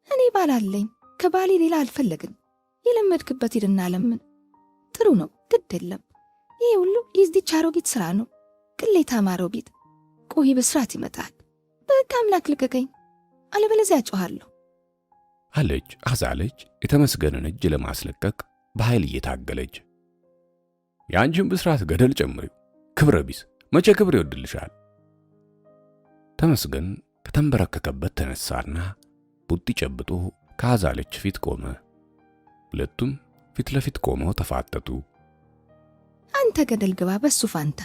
እኔ ባላለኝ ከባሌ ሌላ አልፈለግም። የለመድክበት ሂድና ለምን። ጥሩ ነው፣ ግድ የለም። ይሄ ሁሉ የዚህች አሮጊት ሥራ ነው። ቅሌታም አሮጊት። ቆይ በስርዓት ይመጣል። በቃ አምላክ ልቀቀኝ፣ አለበለዚያ እጮኻለሁ አለች አዛለች የተመስገንን እጅ ለማስለቀቅ በኃይል እየታገለች። የአንቺን ብስራት ገደል ጨምሪው፣ ክብረ ቢስ መቼ ክብር ይወድልሻል? ተመስገን ከተንበረከከበት ተነሳና ቡጢ ጨብጦ ከአዛለች ፊት ቆመ። ሁለቱም ፊት ለፊት ቆመው ተፋጠጡ። አንተ ገደል ግባ በሱ ፋንታ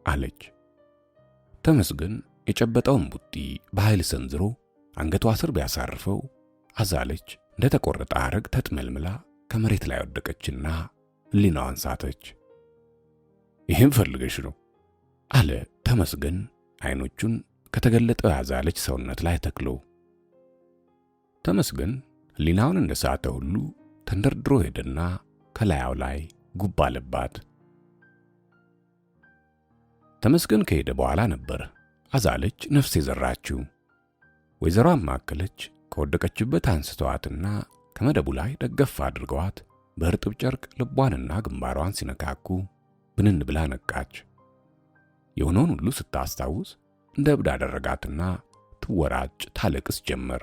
አለች። ተመስገን የጨበጠውን ቡጢ በኃይል ሰንዝሮ አንገቷ ስር ቢያሳርፈው አዛለች እንደ ተቆረጠ አረግ ተጥመልምላ ከመሬት ላይ ወደቀችና ሕሊናዋን ሳተች። ይህም ፈልገሽ ነው አለ ተመስገን አይኖቹን ከተገለጠው አዛለች ሰውነት ላይ ተክሎ። ተመስገን ሕሊናውን እንደሳተ ሁሉ ተንደርድሮ ሄደና ከላያው ላይ ጉብ አለባት። ተመስገን ከሄደ በኋላ ነበር አዛለች ነፍስ የዘራችው። ወይዘሮ አማከለች ከወደቀችበት አንስተዋትና ከመደቡ ላይ ደገፍ አድርገዋት በእርጥብ ጨርቅ ልቧንና ግንባሯን ሲነካኩ ብንን ብላ ነቃች። የሆነውን ሁሉ ስታስታውስ እንደ እብድ አደረጋትና ትወራጭ ታለቅስ ጀመር።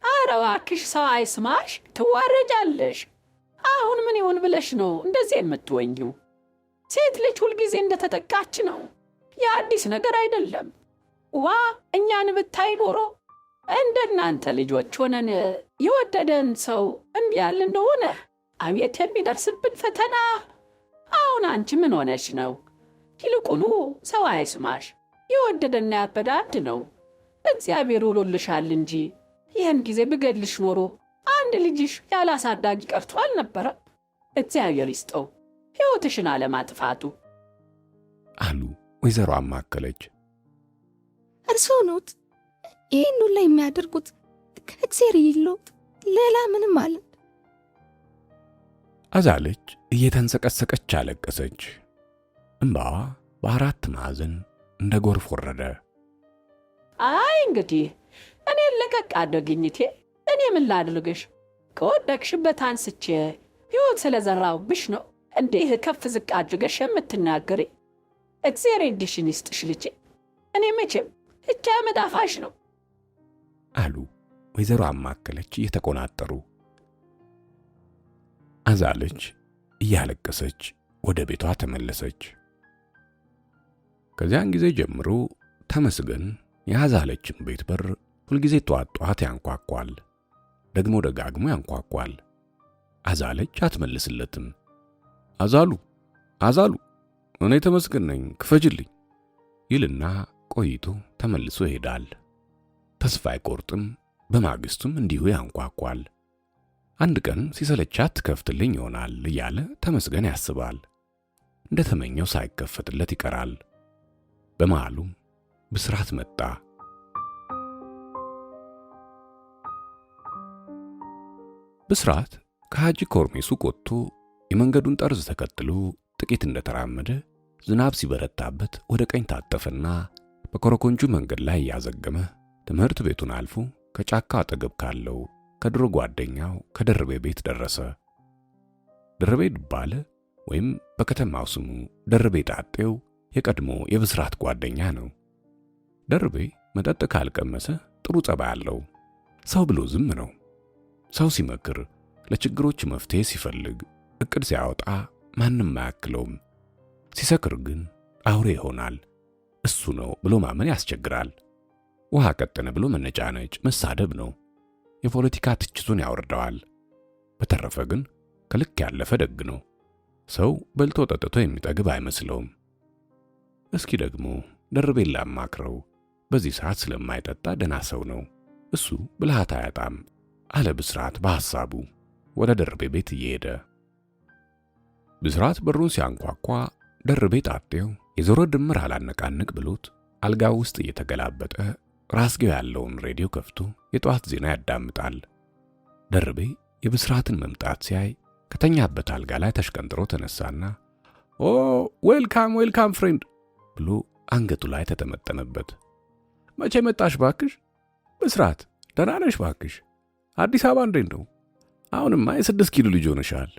ኧረ እባክሽ ሰው አይስማሽ፣ ትዋረጃለሽ። አሁን ምን ይሁን ብለሽ ነው እንደዚህ የምትወኚው? ሴት ልጅ ሁልጊዜ እንደተጠቃች ነው። የአዲስ ነገር አይደለም። ዋ እኛን ብታይ ኖሮ እንደናንተ ልጆች ሆነን የወደደን ሰው እምቢ ያለ እንደሆነ አቤት የሚደርስብን ፈተና። አሁን አንቺ ምን ሆነሽ ነው? ይልቁኑ ሰው አይስማሽ። የወደደና ያበደ አንድ ነው። እግዚአብሔር ውሎልሻል እንጂ ይህን ጊዜ ብገድልሽ ኖሮ አንድ ልጅሽ ያላሳዳጊ ቀርቶ አልነበረም። እግዚአብሔር ይስጠው ሕይወትሽን አለማጥፋቱ አሉ ወይዘሮ አማከለች። እርስዎ ኖት ይህን ሁሉ የሚያደርጉት? ከእግዜር ይሎት ሌላ ምንም አለ። አዛለች እየተንሰቀሰቀች አለቀሰች። እምባዋ በአራት ማዕዘን እንደ ጎርፍ ወረደ። አይ እንግዲህ እኔን ለቀቅ አድርግኝቴ። እኔ ምን ላድርግሽ? ከወደቅሽበት አንስቼ ሕይወት ስለዘራውብሽ ነው እንዲህ ከፍ ዝቅ አድርገሽ የምትናገሪ። እግዚአብሔር እድሽን ይስጥሽ ልጄ። እኔ መቼም እቻ መዳፋሽ ነው አሉ ወይዘሮ አማከለች እየተቆናጠሩ። አዛለች እያለቀሰች ወደ ቤቷ ተመለሰች። ከዚያን ጊዜ ጀምሮ ተመስገን የአዛለችን ቤት በር ሁልጊዜ ጧት ያንኳኳል፣ ደግሞ ደጋግሞ ያንኳኳል። አዛለች አትመልስለትም። አዛሉ አዛሉ፣ እኔ ተመስገን ነኝ፣ ክፈጅልኝ ይልና ቆይቶ ተመልሶ ይሄዳል። ተስፋ አይቆርጥም። በማግስቱም እንዲሁ ያንኳኳል። አንድ ቀን ሲሰለቻት ትከፍትልኝ ይሆናል እያለ ተመስገን ያስባል። እንደተመኘው ሳይከፈትለት ይቀራል። በመሃሉም ብስራት መጣ። ብስራት ከሐጂ ኮርሜ ሱቅ ወጥቶ የመንገዱን ጠርዝ ተከትሎ ጥቂት እንደተራመደ ዝናብ ሲበረታበት ወደ ቀኝ ታጠፈና በኮረኮንጁ መንገድ ላይ እያዘገመ ትምህርት ቤቱን አልፎ ከጫካው አጠገብ ካለው ከድሮ ጓደኛው ከደርቤ ቤት ደረሰ። ደርቤ ዱባለ ወይም በከተማው ስሙ ደርቤ ጣጤው የቀድሞ የብስራት ጓደኛ ነው። ደርቤ መጠጥ ካልቀመሰ ጥሩ ጸባይ አለው። ሰው ብሎ ዝም ነው። ሰው ሲመክር፣ ለችግሮች መፍትሄ ሲፈልግ፣ እቅድ ሲያወጣ ማንም አያክለውም። ሲሰክር ግን አውሬ ይሆናል። እሱ ነው ብሎ ማመን ያስቸግራል። ውሃ ቀጠነ ብሎ መነጫነጭ መሳደብ ነው። የፖለቲካ ትችቱን ያወርደዋል። በተረፈ ግን ከልክ ያለፈ ደግ ነው። ሰው በልቶ ጠጥቶ የሚጠግብ አይመስለውም። እስኪ ደግሞ ደርቤን ላማክረው። በዚህ ሰዓት ስለማይጠጣ ደና ሰው ነው። እሱ ብልሃት አያጣም አለ ብስራት በሐሳቡ ወደ ደርቤ ቤት እየሄደ። ብስራት በሩን ሲያንኳኳ ደርቤ ጣጤው የዞረ ድምር አላነቃንቅ ብሎት አልጋው ውስጥ እየተገላበጠ ራስጌው ያለውን ሬዲዮ ከፍቶ የጠዋት ዜና ያዳምጣል። ደርቤ የብስራትን መምጣት ሲያይ ከተኛበት አልጋ ላይ ተሽቀንጥሮ ተነሳና ኦ ዌልካም ፍሬንድ ብሎ አንገቱ ላይ ተጠመጠመበት። መቼ መጣሽ ባክሽ? ብስራት ደህና ነሽ ባክሽ? አዲስ አበባ እንዴት ነው? አሁንማ የ6 ኪሎ ልጅ ሆነሻል።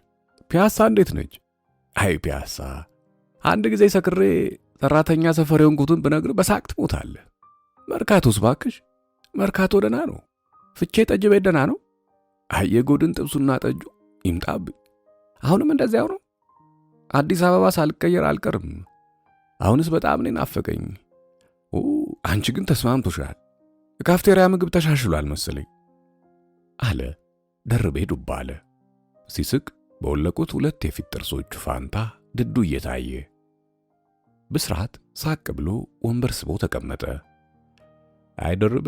ፒያሳ እንዴት ነች? አይ ፒያሳ አንድ ጊዜ ሰክሬ ሰራተኛ ሰፈር የሆንኩትን ብነግር በሳቅ ትሞታለህ። መርካቶስ ባክሽ? መርካቶ ደህና ነው። ፍቼ ጠጅ ቤት ደህና ነው። አይ የጎድን ጥብሱና ጠጁ ይምጣብኝ። አሁንም እንደዚያው ነው። አዲስ አበባ ሳልቀየር አልቀርም። አሁንስ በጣም ነው ናፈቀኝ። አንቺ ግን ተስማምቶሻል። የካፍቴሪያ ምግብ ተሻሽሏል መሰለኝ አለ ደርቤ ዱባ አለ። ሲስቅ በወለቁት 2 የፊት ጥርሶቹ ፋንታ ድዱ እየታየ ብስራት ሳቅ ብሎ ወንበር ስቦ ተቀመጠ። አይ ደርቤ፣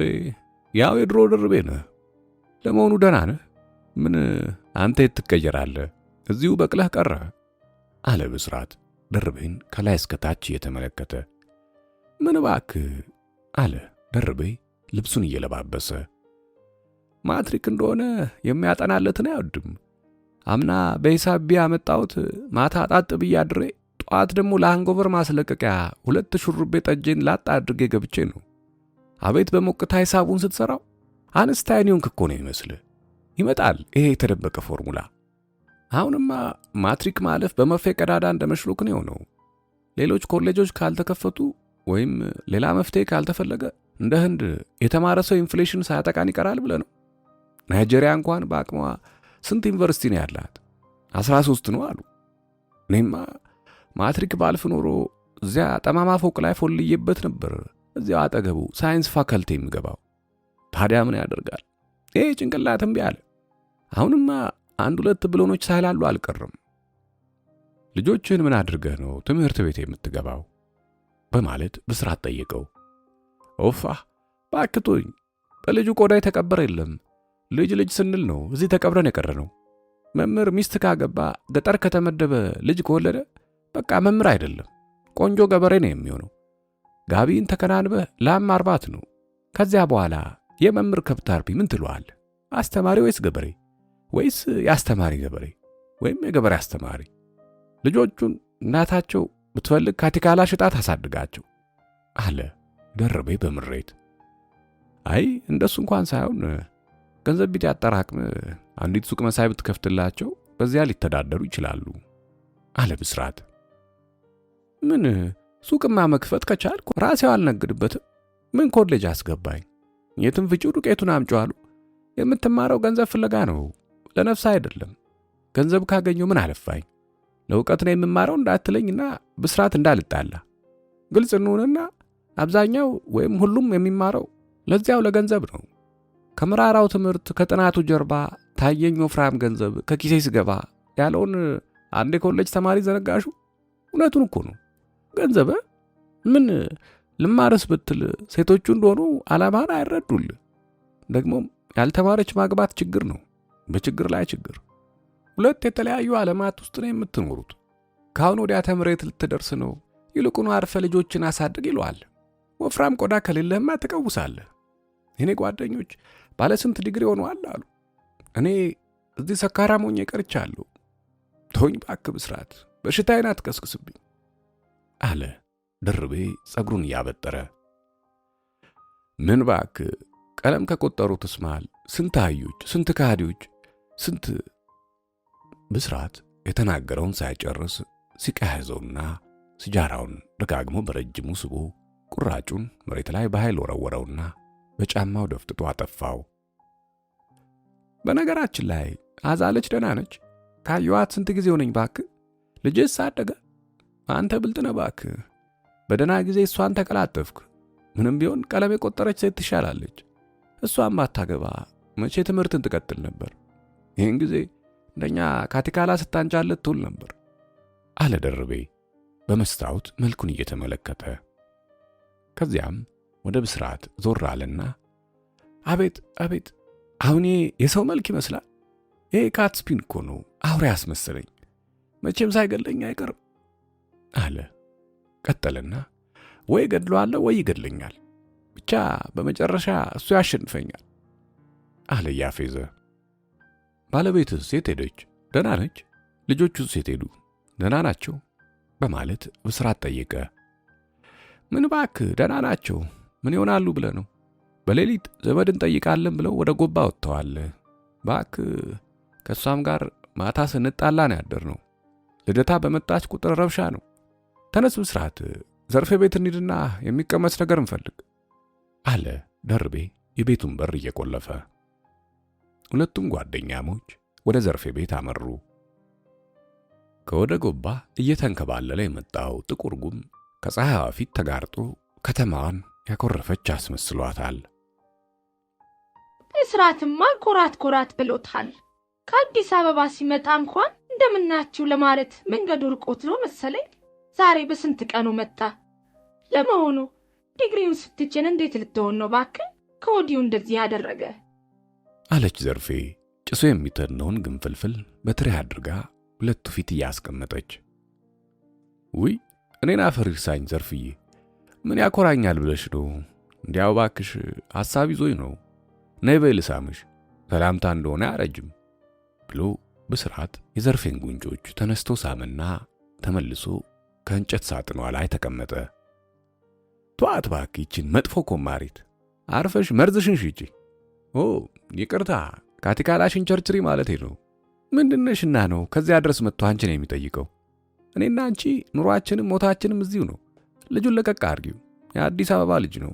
ያው የድሮ ደርቤ ነህ። ለመሆኑ ደህና ነህ? ምን አንተ የት ትቀየራለህ? እዚሁ በቅለህ ቀረ አለ ብስራት ደርቤን ከላይ እስከ ታች እየተመለከተ። ምን እባክህ አለ ደርቤ ልብሱን እየለባበሰ። ማትሪክ እንደሆነ የሚያጠናለትን አይወድም። አምና በሂሳብ ያመጣሁት ማታ ጣጥ ብዬ አድሬ ጧት ደግሞ ለሃንጎቨር ማስለቀቂያ 2 ሹሩቤ ጠጄን ላጣ አድርጌ ገብቼ ነው። አቤት በሞቅታ ሂሳቡን ስትሰራው አንስታይን እኮ ነው ይመስል። ይመጣል ይሄ የተደበቀ ፎርሙላ። አሁንማ ማትሪክ ማለፍ በመርፌ ቀዳዳ እንደመሽሎክ ነው የሆነው። ሌሎች ኮሌጆች ካልተከፈቱ ወይም ሌላ መፍትሄ ካልተፈለገ እንደ ህንድ የተማረ ሰው ኢንፍሌሽን ሳያጠቃን ይቀራል ብለ ነው። ናይጄሪያ እንኳን በአቅሟ ስንት ዩኒቨርሲቲ ነው ያላት? 13 ነው አሉ። እኔማ ማትሪክ ባልፍ ኖሮ እዚያ ጠማማ ፎቅ ላይ ፎልዬበት ነበር፣ እዚያው አጠገቡ ሳይንስ ፋካልቲ የሚገባው። ታዲያ ምን ያደርጋል ይሄ ጭንቅላት እምቢ አለ። አሁንማ 1-2 ብሎኖች ሳይላሉ አልቀርም። ልጆችን ምን አድርገህ ነው ትምህርት ቤት የምትገባው? በማለት ብስራት ጠየቀው። ኦፋ ባክቶኝ፣ በልጁ ቆዳ የተቀበረ የለም። ልጅ ስንል ነው እዚህ ተቀብረን የቀረ ነው። መምህር ሚስት ካገባ ገጠር ከተመደበ ልጅ ከወለደ በቃ መምህር አይደለም፣ ቆንጆ ገበሬ ነው የሚሆነው። ጋቢን ተከናንበህ ላም ማርባት ነው። ከዚያ በኋላ የመምህር ከብት አርቢ ምን ትለዋል? አስተማሪ ወይስ ገበሬ? ወይስ የአስተማሪ ገበሬ ወይም የገበሬ አስተማሪ? ልጆቹን እናታቸው ብትፈልግ ካቲካላ ሽጣ ታሳድጋቸው አለ ደርቤ በምሬት። አይ እንደሱ እንኳን ሳይሆን ገንዘብ ቢት ያጠራቅም አንዲት ሱቅ መሳይ ብትከፍትላቸው በዚያ ሊተዳደሩ ይችላሉ አለ ብስራት። ምን ሱቅማ መክፈት ከቻልኩ ራሴው አልነግድበትም። ምን ኮሌጅ አስገባኝ? የትም ፍጪው ዱቄቱን አምጪው አሉ። የምትማረው ገንዘብ ፍለጋ ነው፣ ለነፍስ አይደለም። ገንዘብ ካገኘው ምን አለፋኝ? ለእውቀት ነው የምማረው እንዳትለኝና ብስራት እንዳልጣላ ግልጽ እንሁንና አብዛኛው ወይም ሁሉም የሚማረው ለዚያው ለገንዘብ ነው። ከምራራው ትምህርት ከጥናቱ ጀርባ ታየኝ ወፍራም ገንዘብ ከኪሴ ሲገባ ያለውን አንድ ኮሌጅ ተማሪ ዘነጋሹ። እውነቱን እኮ ነው። ገንዘብ ምን ልማርስ ብትል ሴቶቹ እንደሆኑ ዓላማን አይረዱል። ደግሞም ያልተማረች ማግባት ችግር ነው፣ በችግር ላይ ችግር። 2 የተለያዩ ዓለማት ውስጥ ነው የምትኖሩት። ካሁን ወዲያ ተምሬት ልትደርስ ነው፣ ይልቁኑ አርፈ ልጆችን አሳድግ ይለዋል። ወፍራም ቆዳ ከሌለህማ ትቀውሳለህ። እኔ ጓደኞች ባለ ስንት ዲግሪ ሆነዋል አሉ። እኔ እዚህ ሰካራም ሆኜ ቀርቻለሁ። ተወኝ እባክህ ብስራት፣ በሽታዬን አትቀስቅስብኝ አለ ደርቤ ጸጉሩን እያበጠረ። ምን እባክህ ቀለም ከቆጠሩትስ መሃል ስንት አህዮች፣ ስንት ካህዲዎች፣ ስንት ብስራት የተናገረውን ሳይጨርስ ሲቀያዘውና ሲጃራውን ደጋግሞ በረጅሙ ስቦ ቁራጩን መሬት ላይ በኃይል ወረወረውና በጫማው ደፍጥጦ አጠፋው። በነገራችን ላይ አዛለች ደህና ነች። ካየኋት ስንት ጊዜ ሆነኝ ባክህ። ልጅስ አደገ? አንተ ብልጥ ነህ ባክህ። በደህና ጊዜ እሷን ተቀላጠፍክ። ምንም ቢሆን ቀለም የቆጠረች ሴት ትሻላለች። እሷም ባታገባ መቼ ትምህርትን ትቀጥል ነበር? ይህን ጊዜ እንደኛ ካቲካላ ስታንጫለት ትውል ነበር አለ ደርቤ በመስታወት መልኩን እየተመለከተ። ከዚያም ወደ ብስራት ዞር አለና አቤት አቤት፣ አሁን የሰው መልክ ይመስላል። ይሄ ካትስፒን እኮ ነው፣ አውሬ ያስመሰለኝ። መቼም ሳይገለኝ አይቀርም አለ። ቀጠልና ወይ ገድለዋለሁ ወይ ይገድለኛል፣ ብቻ በመጨረሻ እሱ ያሸንፈኛል አለ ያፌዘ። ባለቤትህ ሴት ሄደች? ደህና ነች? ልጆቹስ ሴት ሄዱ? ደህና ናቸው? በማለት ብስራት ጠየቀ። ምን እባክህ ደህና ናቸው። ምን ይሆናሉ ብለህ ነው? በሌሊት ዘመድ እንጠይቃለን ብለው ወደ ጎባ ወጥተዋል። እባክህ ከእሷም ጋር ማታ ስንጣላ ነው ያደርነው። ልደታ በመጣች ቁጥር ረብሻ ነው። ተነስ ብስራት፣ ዘርፌ ቤት እንሂድና የሚቀመስ ነገር እንፈልግ አለ ደርቤ የቤቱን በር እየቆለፈ። ሁለቱም ጓደኛሞች ወደ ዘርፌ ቤት አመሩ። ከወደ ጎባ እየተንከባለለ የመጣው ጥቁር ጉም ከፀሐይዋ ፊት ተጋርጦ ከተማዋን ያኮረፈች አስመስሏታል። ብስራትማ ኮራት ኮራት ብሎታል። ከአዲስ አበባ ሲመጣ እንኳን እንደምናችሁ ለማለት መንገዱ ርቆት ነው መሰለኝ። ዛሬ በስንት ቀኑ መጣ። ለመሆኑ ዲግሪውን ስትጭን እንዴት ልትሆን ነው ባክህ ከወዲሁ እንደዚህ ያደረገ? አለች ዘርፌ ጭሶ የሚተነውን ግንፍልፍል በትሬ አድርጋ ሁለቱ ፊት እያስቀመጠች። ውይ እኔን አፈር ይርሳኝ ዘርፍዬ፣ ምን ያኮራኛል ብለሽ ነው? እንዲያው ባክሽ ሐሳብ ይዞኝ ነው። ነይ በይ ልሳምሽ፣ ሰላምታ እንደሆነ አያረጅም ብሎ ብስራት የዘርፌን ጉንጮች ተነስቶ ሳምና ተመልሶ ከእንጨት ሳጥኗ ላይ ተቀመጠ። ተዋት እባክህ ይችን መጥፎ ኮማሪት፣ አርፈሽ መርዝሽን ሽጪ። ኦ ይቅርታ፣ ካቲካላሽን ቸርችሪ ማለቴ ነው። ምንድነሽና ነው ከዚያ ድረስ መጥቶ አንቺን የሚጠይቀው? እኔና አንቺ ኑሯችንም ሞታችንም እዚሁ ነው። ልጁን ለቀቅ አድርጊው፣ የአዲስ አበባ ልጅ ነው፣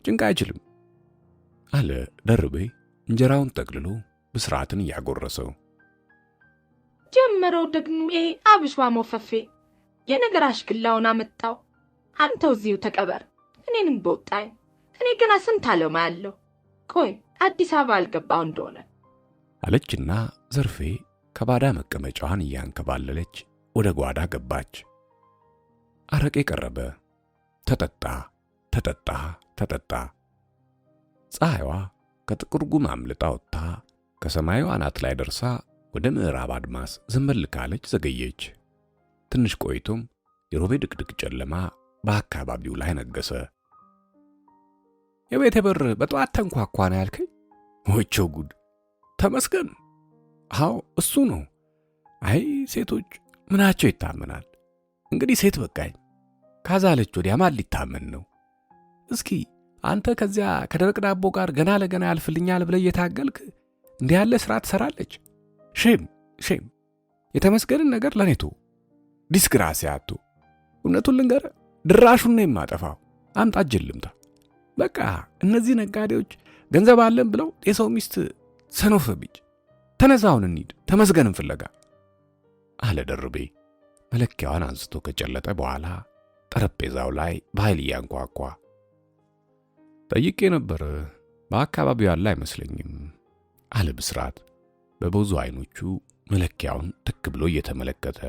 ጭንቅ አይችልም አለ ደርቤ እንጀራውን ጠቅልሎ ብስራትን እያጎረሰው። ጀመረው ደግሞ ይሄ አብሿ ሞፈፌ የነገር አሽክላውን አመጣው። አንተው እዚሁ ተቀበር፣ እኔንም በወጣኝ። እኔ ገና ስንት አለማ ያለው። ቆይ አዲስ አበባ አልገባው እንደሆነ አለችና ዘርፌ ከባዳ መቀመጫዋን እያንከባለለች ወደ ጓዳ ገባች። አረቄ ቀረበ። ተጠጣ ተጠጣ ተጠጣ። ፀሐይዋ ከጥቁር ጉም አምልጣ ወጥታ ከሰማዩ አናት ላይ ደርሳ ወደ ምዕራብ አድማስ ዘንበል ካለች ዘገየች። ትንሽ ቆይቶም የሮቤ ድቅድቅ ጨለማ በአካባቢው ላይ ነገሰ። የቤቴ በር በጠዋት ተንኳኳ ነው ያልከኝ? ወቸው ጉድ! ተመስገን። አዎ እሱ ነው። አይ ሴቶች ምናቸው ይታመናል። እንግዲህ ሴት በቃኝ ካዛለች ወዲያ ማን ሊታመን ነው? እስኪ አንተ ከዚያ ከደረቅ ዳቦ ጋር ገና ለገና ያልፍልኛል ብለህ እየታገልክ እንዲህ ያለ ስራ ትሰራለች። ሼም ሼም! የተመስገንን ነገር ለኔቶ ዲስግራሲያቶ። እውነቱን ልንገር ድራሹን ነው የማጠፋው። አምጣ እጅን ልምታ። በቃ እነዚህ ነጋዴዎች ገንዘብ አለን ብለው የሰው ሚስት ሰኖፈብኝ። ተነሳውን እንሂድ ተመስገንን ፍለጋ አለ ደርቤ መለኪያዋን አንስቶ ከጨለጠ በኋላ ጠረጴዛው ላይ በኃይል እያንኳኳ። ጠይቄ ነበር፣ በአካባቢው ያለ አይመስለኝም አለ ብስራት በብዙ አይኖቹ መለኪያውን ትክ ብሎ እየተመለከተ።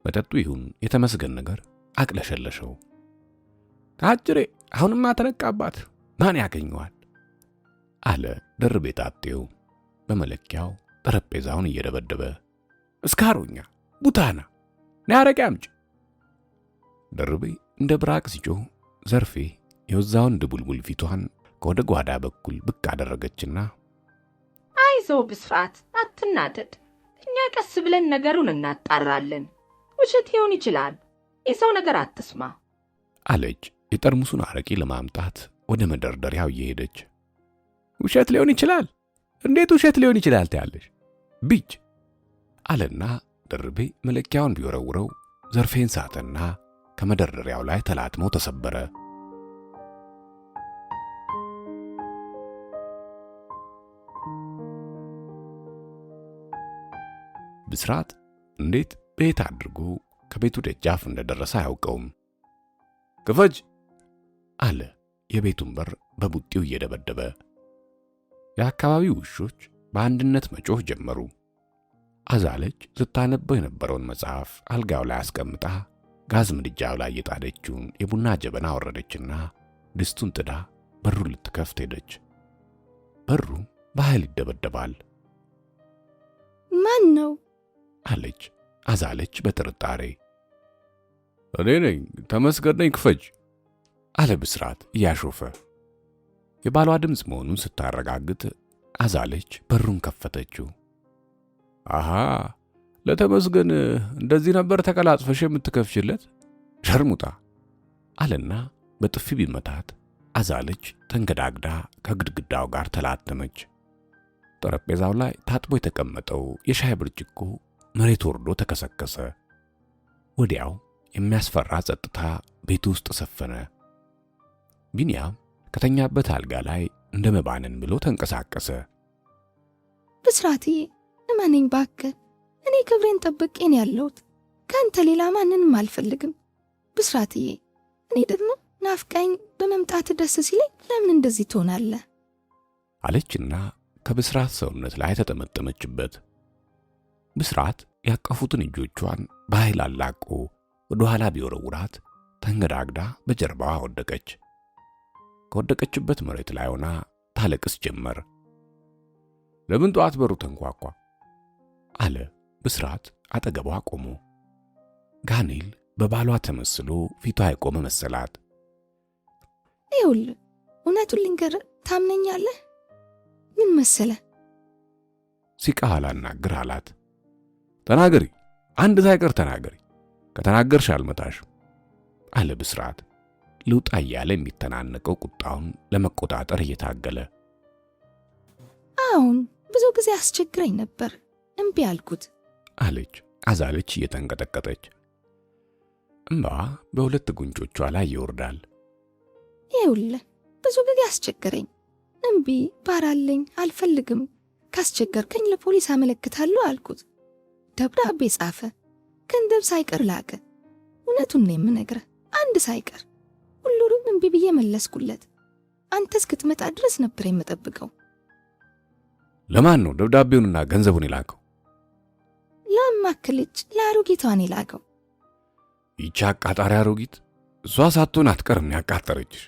መጠጡ ይሁን የተመስገን ነገር አቅለሸለሸው። ታጅሬ አሁንማ ተነቃባት፣ ማን ያገኘዋል አለ ደርቤ ጣጤው በመለኪያው ጠረጴዛውን እየደበደበ። እስካሮኛ ቡታና ናረቂ አምጪ። ደርቤ እንደ ብራቅ ሲጮህ ዘርፌ የወዛውን ድቡልቡል ፊቷን ከወደ ጓዳ በኩል ብቅ አደረገችና አይዞህ ብስራት አትናደድ፣ እኛ ቀስ ብለን ነገሩን እናጣራለን። ውሸት ሊሆን ይችላል፣ የሰው ነገር አትስማ አለች የጠርሙሱን አረቂ ለማምጣት ወደ መደርደሪያው እየሄደች። ውሸት ሊሆን ይችላል። እንዴት ውሸት ሊሆን ይችላል ትያለሽ? ቢጅ አለና ደርቤ መለኪያውን ቢወረውረው ዘርፌን ሳተና ከመደርደሪያው ላይ ተላትሞ ተሰበረ። ብስራት እንዴት ቤት አድርጎ ከቤቱ ደጃፍ እንደደረሰ አያውቀውም። ክፈጅ አለ የቤቱን በር በቡጢው እየደበደበ። የአካባቢው ውሾች በአንድነት መጮህ ጀመሩ። አዛለች ስታነበው የነበረውን መጽሐፍ አልጋው ላይ አስቀምጣ ጋዝ ምድጃው ላይ የጣደችውን የቡና ጀበና አወረደችና ድስቱን ጥዳ በሩን ልትከፍት ሄደች። በሩ በኃይል ይደበደባል። ማን ነው አለች አዛለች በጥርጣሬ። እኔ ነኝ፣ ተመስገን ነኝ፣ ክፈጅ አለ ብስራት እያሾፈ። የባሏ ድምፅ መሆኑን ስታረጋግጥ አዛለች በሩን ከፈተችው። አሃ ለተመስገን እንደዚህ ነበር ተቀላጽፈሽ የምትከፍችለት ሸርሙጣ አለና በጥፊ ቢመታት አዛለች ተንገዳግዳ ከግድግዳው ጋር ተላተመች። ጠረጴዛው ላይ ታጥቦ የተቀመጠው የሻይ ብርጭቆ መሬት ወርዶ ተከሰከሰ። ወዲያው የሚያስፈራ ጸጥታ ቤት ውስጥ ሰፈነ። ቢንያም ከተኛበት አልጋ ላይ እንደ መባነን ብሎ ተንቀሳቀሰ። ብስራትዬ እመነኝ ባክህ፣ እኔ ክብሬን ጠብቄን ያለሁት ከአንተ ሌላ ማንንም አልፈልግም። ብስራትዬ እኔ ደግሞ ናፍቃኝ በመምጣት ደስ ሲለኝ ለምን እንደዚህ ትሆናለህ? አለችና ከብስራት ሰውነት ላይ ተጠመጠመችበት። ብስራት ያቀፉትን እጆቿን በኃይል አላቆ ወደ ኋላ ቢወረውራት ተንገዳግዳ በጀርባዋ ወደቀች። ከወደቀችበት መሬት ላይ ሆና ታለቅስ ጀመር። ለምን ጠዋት በሩ ተንኳኳ? አለ ብስራት አጠገቧ ቆሞ። ጋኔል በባሏ ተመስሎ ፊቷ የቆመ መሰላት። ይኸውልህ እውነቱን ልንገርህ፣ ታምነኛለህ? ምን መሰለህ? ሲቃ አላናግር አላት። ተናገሪ፣ አንድ ሳይቀር ተናገሪ፣ ከተናገርሽ አልመታሽም አለ ብስራት ልውጣ እያለ የሚተናነቀው ቁጣውን ለመቆጣጠር እየታገለ። አሁን ብዙ ጊዜ አስቸግረኝ ነበር፣ እምቢ አልኩት አለች አዛለች እየተንቀጠቀጠች። እምባ በሁለት ጉንጮቿ ላይ ይወርዳል። ይኸውልህ ብዙ ጊዜ አስቸገረኝ፣ እምቢ ባራለኝ፣ አልፈልግም፣ ካስቸገርከኝ ለፖሊስ አመለክታለሁ አልኩት። ደብዳቤ ጻፈ፣ ገንዘብ ሳይቀር ላከ። እውነቱን ነው የምነግርህ፣ አንድ ሳይቀር ሁሉንም እምቢ ብዬ መለስኩለት። አንተ እስክትመጣ ድረስ ነበር የምጠብቀው። ለማን ነው ደብዳቤውንና ገንዘቡን የላከው? ለማክልች ለአሮጊቷን የላከው። ይቺ አቃጣሪ አሮጊት እሷ ሳትሆን አትቀርም ያቃጠረችሽ።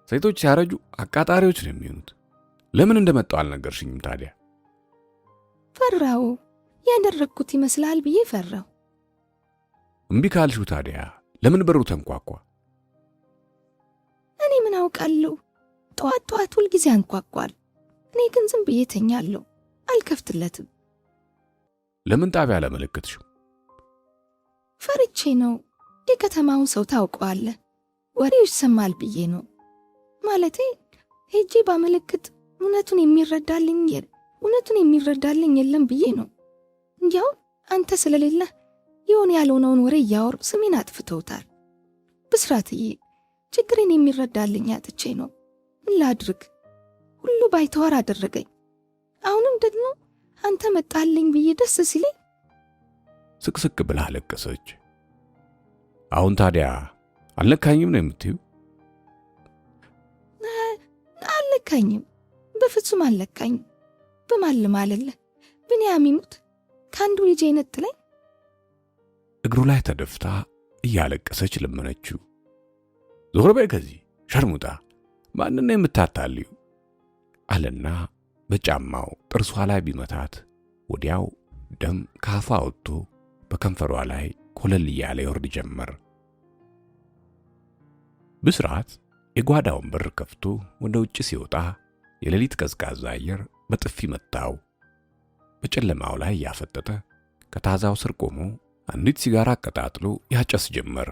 ሴቶች ሲያረጁ አቃጣሪዎች ነው የሚሆኑት። ለምን እንደመጣው አልነገርሽኝም ታዲያ? ፈራው፣ ያደረግኩት ይመስላል ብዬ ፈራው። እምቢ ካልሽው ታዲያ ለምን በሩ ተንኳኳ? እኔ ምን አውቃለሁ? ጠዋት ጠዋት ሁልጊዜ አንኳኳል። እኔ ግን ዝም ብዬ ተኛለሁ፣ አልከፍትለትም። ለምን ጣቢያ አላመለከትሽም? ፈርቼ ነው። የከተማውን ሰው ታውቀዋለህ፣ ወሬው ይሰማል ብዬ ነው። ማለቴ ሄጄ ባመለክት እውነቱን የሚረዳልኝ የለም ብዬ ነው። እንዲያው አንተ ስለሌለህ የሆነ ያልሆነውን ወሬ እያወሩ ስሜን አጥፍተውታል። ብስራትዬ ችግሬን የሚረዳልኝ አጥቼ ነው። ምን ላድርግ? ሁሉ ባይተዋር አደረገኝ። አሁንም ደግሞ አንተ መጣልኝ ብዬ ደስ ሲለኝ ስቅስቅ ብላ አለቀሰች። አሁን ታዲያ አልነካኝም ነው የምትዩ? አልነካኝም፣ በፍጹም አልነካኝም። በማልማለልህ ብንያም ይሙት ከአንዱ ልጄ ነጥለኝ። እግሩ ላይ ተደፍታ እያለቀሰች ለመነችው። ዞር በይ ከዚህ ሸርሙጣ፣ ማንን ነው የምታታልዩ? አለና በጫማው ጥርሷ ላይ ቢመታት ወዲያው ደም ካፏ ወጥቶ በከንፈሯ ላይ ኮለል እያለ ይወርድ ጀመር። ብስራት የጓዳውን በር ከፍቶ ወደ ውጭ ሲወጣ የሌሊት ቀዝቃዛ አየር በጥፊ መታው። በጨለማው ላይ ያፈጠጠ ከታዛው ስር ቆሞ አንዲት ሲጋራ አቀጣጥሎ ያጨስ ጀመር።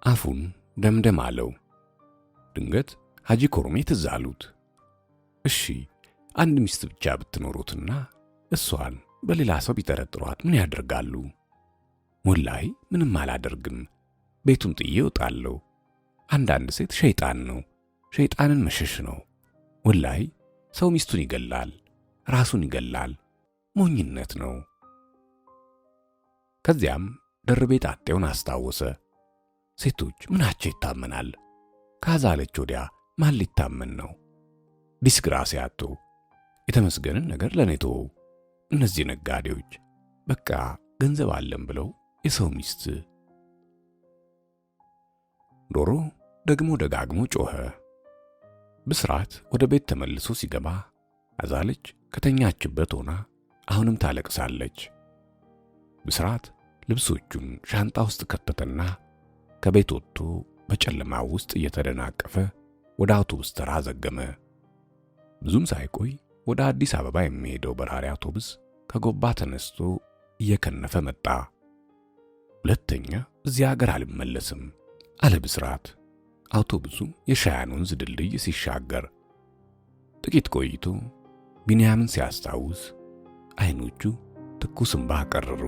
አፉን ደምደም አለው። ድንገት ሐጂ ኮርሜ ትዝ አሉት። እሺ አንድ ሚስት ብቻ ብትኖሩትና እሷን በሌላ ሰው ቢጠረጥሯት ምን ያደርጋሉ? ወላሂ ምንም አላደርግም። ቤቱን ጥዬ እወጣለሁ። አንዳንድ ሴት ሸይጣን ነው፣ ሸይጣንን መሸሽ ነው። ወላሂ ሰው ሚስቱን ይገላል፣ ራሱን ይገላል። ሞኝነት ነው። ከዚያም ደርቤ ጣጤውን አስታወሰ። ሴቶች ምናቸው ይታመናል? ካዛለች ወዲያ ማን ሊታመን ነው? ዲስግራሲያቶ የተመስገንን ነገር ለኔ ተወው። እነዚህ ነጋዴዎች በቃ ገንዘብ አለን ብለው የሰው ሚስት። ዶሮ ደግሞ ደጋግሞ ጮኸ። ብስራት ወደ ቤት ተመልሶ ሲገባ አዛለች ከተኛችበት ሆና አሁንም ታለቅሳለች። ብስራት ልብሶቹን ሻንጣ ውስጥ ከተተና ከቤት ወጥቶ በጨለማው ውስጥ እየተደናቀፈ ወደ አውቶቡስ ተራ ዘገመ። ብዙም ሳይቆይ ወደ አዲስ አበባ የሚሄደው በራሪ አውቶቡስ ከጎባ ተነስቶ እየከነፈ መጣ። ሁለተኛ እዚህ ሀገር አልመለስም አለ ብስራት አውቶቡሱ የሻያን ወንዝ ድልድይ ሲሻገር። ጥቂት ቆይቶ ቢንያምን ሲያስታውስ አይኖቹ ትኩስ እንባ ቀረሩ።